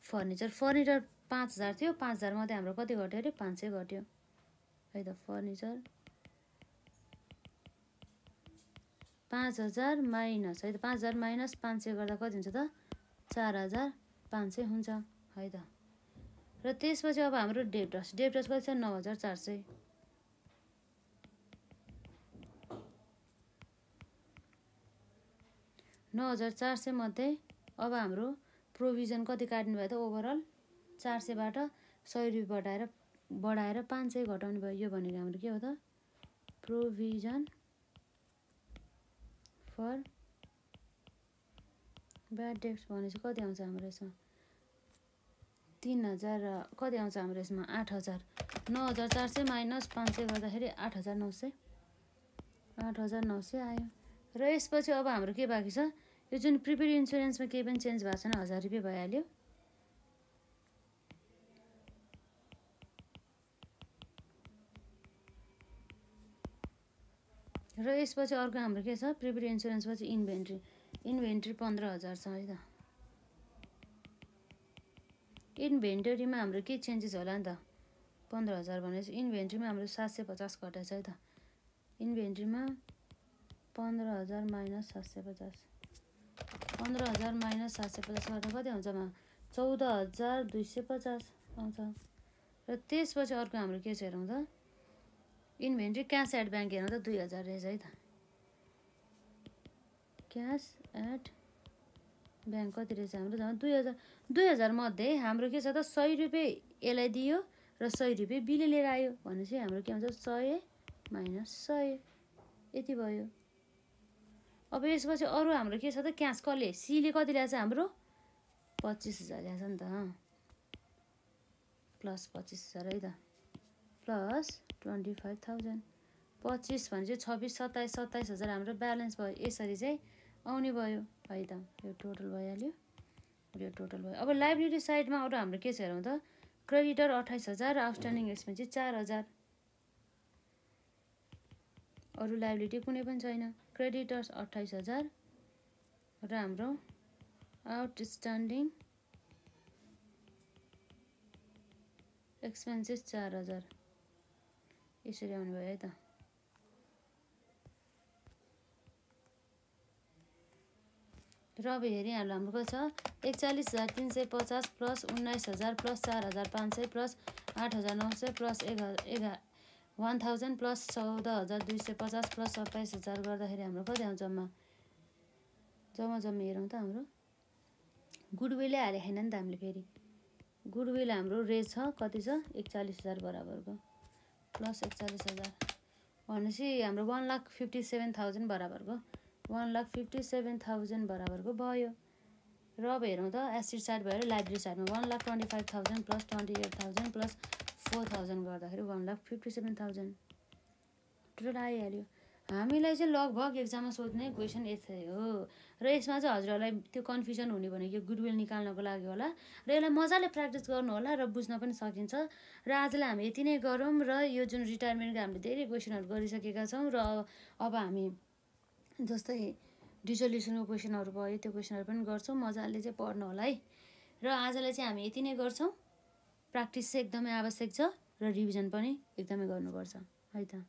फर्निचर 5,000 थियो 5,000 मध्ये हाम्रो कति घट्यो अरे 500 घट्यो है त। फर्निचर 5,000 माइनस है त 5,000 माइनस 500 गर्दा कति हुन्छ त 4,500 हुन्छ है त। र त्यसपछि अब हाम्रो डेब्टर्स कति छ 9,400 9,400 मध्ये अब हाम्रो प्रोभिजन कति काट्ने भयो त ओभरअल 400 बाट 100 रुपियाँ बढाएर 500 घटाउने भयो। यो भनेको हाम्रो के हो त प्रोभिजन फर ब्याड डेब्ट्स भनेपछि कति आउँछ हाम्रो यसमा 3,000 कति आउँछ हाम्रो यसमा 8,000 9,400 माइनस 500 गर्दाखेरि 8,900 आयो। र यसपछि अब हाम्रो के बाँकी छ यो जुन प्रिपेड इन्सुरेन्समा केही पनि चेन्ज भएको छैन 1,000 रुपियाँ भइहाल्यो। र यसपछि अर्को हाम्रो के छ प्रिपेड इन्सुरेन्सपछि इन्भेन्ट्री 15,000 छ है त। इन्भेन्टरीमा हाम्रो के चेन्जेस होला नि त 15,000 भनेपछि इन्भेन्ट्रीमा हाम्रो 750 घटेको छ है त। इन्भेन्ट्रीमा 15,000 माइनस 750 15,000 माइनस 750 गर्दा कति आउँछ 14,250 आउँछ। र त्यसपछि अर्को हाम्रो के छ हेरौँ त इन्भेन्ट्री क्यास एट ब्याङ्क हेरौँ त 2,000 रहेछ है त। क्यास एट ब्याङ्क कति रहेछ हाम्रो 2,000 मध्ये हाम्रो के छ त 100 रुपियाँ यसलाई दियो र 100 रुपियाँ बिलले लिएर आयो भनेपछि हाम्रो के हुन्छ 100 माइनस 100 यति भयो। अब यसपछि अरू हाम्रो के छ त क्यास कसले सीले कति ल्याएछ हाम्रो 25,000 ल्याएछ नि त प्लस 25,000 है त प्लस 25,000 25 भनेपछि 26 27 27,000 हाम्रो ब्यालेन्स भयो। यसरी चाहिँ आउने भयो है त। यो टोटल भइहाल्यो, यो टोटल भयो। अब लाइबिलिटी साइडमा अरू हाम्रो के छ हेरौँ त। Creditor 28,000, outstanding expense 4,000। अरू लाइबिलिटी कुनै पनि छैन। क्रेडिटर्स 28,000 र हाम्रो आउटस्ट्यान्डिङ एक्सपेन्सेस 4,000। यसरी आउनु भयो है त। र अब हेरिहाल्नु हाम्रो कति छ 41,350 plus 19,000 plus 4,500 plus 8,900 plus 1,000 plus 14,250 plus 27,000 गर्दाखेरि हाम्रो कति आउँछ जम्मा हेरौँ त। हाम्रो गुडविलै हाले छैन नि त हामीले। फेरि गुडविल हाम्रो रेट छ कति छ 41,000 बराबरको प्लस 41,000 भनेपछि हाम्रो 1,57,000 बराबरको 1,57,000 बराबरको भयो। र अब हेरौँ त एसेट साइड भयो लाइबिलिटी साइडमा 1,25,000 प्लस 28,000 प्लस 4,000 गर्दाखेरि 1,57,000 टोटल आइहाल्यो। हामीलाई चाहिँ लगभग एक्जाममा सोध्ने क्वेसन यस्तै हो। र यसमा चाहिँ हजुरहरूलाई त्यो कन्फ्युजन हुने भनेको गुडविल निकाल्नको लागि होला। र यसलाई मजाले प्र्याक्टिस गर्नु होला र बुझ्न पनि सकिन्छ। र आजलाई हामी यति नै गरौँ। र यो जुन रिटायरमेन्टको हामीले धेरै क्वेसनहरू गरिसकेका छौँ। र अब हामी जस्तै डिसोल्युसनको क्वेसनहरू भयो त्यो क्वेसनहरू पनि गर्छौँ। मजाले चाहिँ पढ्नु होला है। र आजलाई चाहिँ हामी यति नै गर्छौँ। प्र्याक्टिस चाहिँ एकदमै आवश्यक छ र रिभिजन पनि एकदमै गर्नुपर्छ है त।